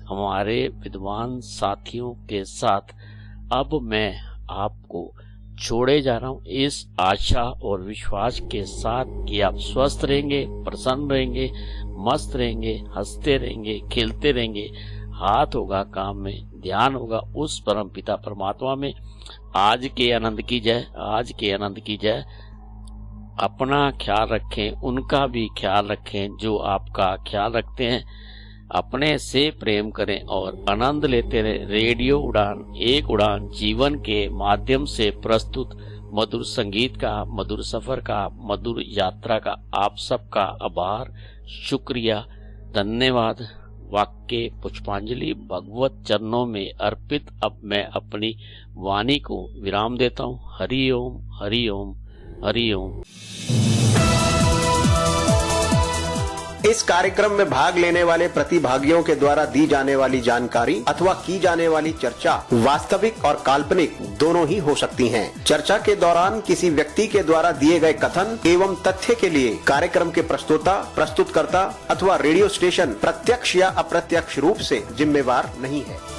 हमारे विद्वान साथियों के साथ। अब मैं आपको छोड़े जा रहा हूं इस आशा और विश्वास के साथ कि आप स्वस्थ रहेंगे, प्रसन्न रहेंगे, मस्त रहेंगे, हंसते रहेंगे, खेलते रहेंगे, हाथ होगा काम में, ध्यान होगा उस परम पिता परमात्मा में। आज के आनंद की जय, आज के आनंद की जय। अपना ख्याल रखें, उनका भी ख्याल रखें जो आपका ख्याल रखते हैं। अपने से प्रेम करें और आनंद लेते रहें। रेडियो उड़ान, एक उड़ान जीवन के माध्यम से प्रस्तुत मधुर संगीत का, मधुर सफर का, मधुर यात्रा का आप सबका आभार, शुक्रिया, धन्यवाद। वाक्य पुष्पांजलि भगवत चरणों में अर्पित। अब मैं अपनी वाणी को विराम देता हूँ। हरि ओम, हरि ओम, हरि ओम। इस कार्यक्रम में भाग लेने वाले प्रतिभागियों के द्वारा दी जाने वाली जानकारी अथवा की जाने वाली चर्चा वास्तविक और काल्पनिक दोनों ही हो सकती हैं। चर्चा के दौरान किसी व्यक्ति के द्वारा दिए गए कथन एवं तथ्य के लिए कार्यक्रम के प्रस्तोता, प्रस्तुतकर्ता अथवा रेडियो स्टेशन प्रत्यक्ष या अप्रत्यक्ष रूप से जिम्मेवार नहीं है।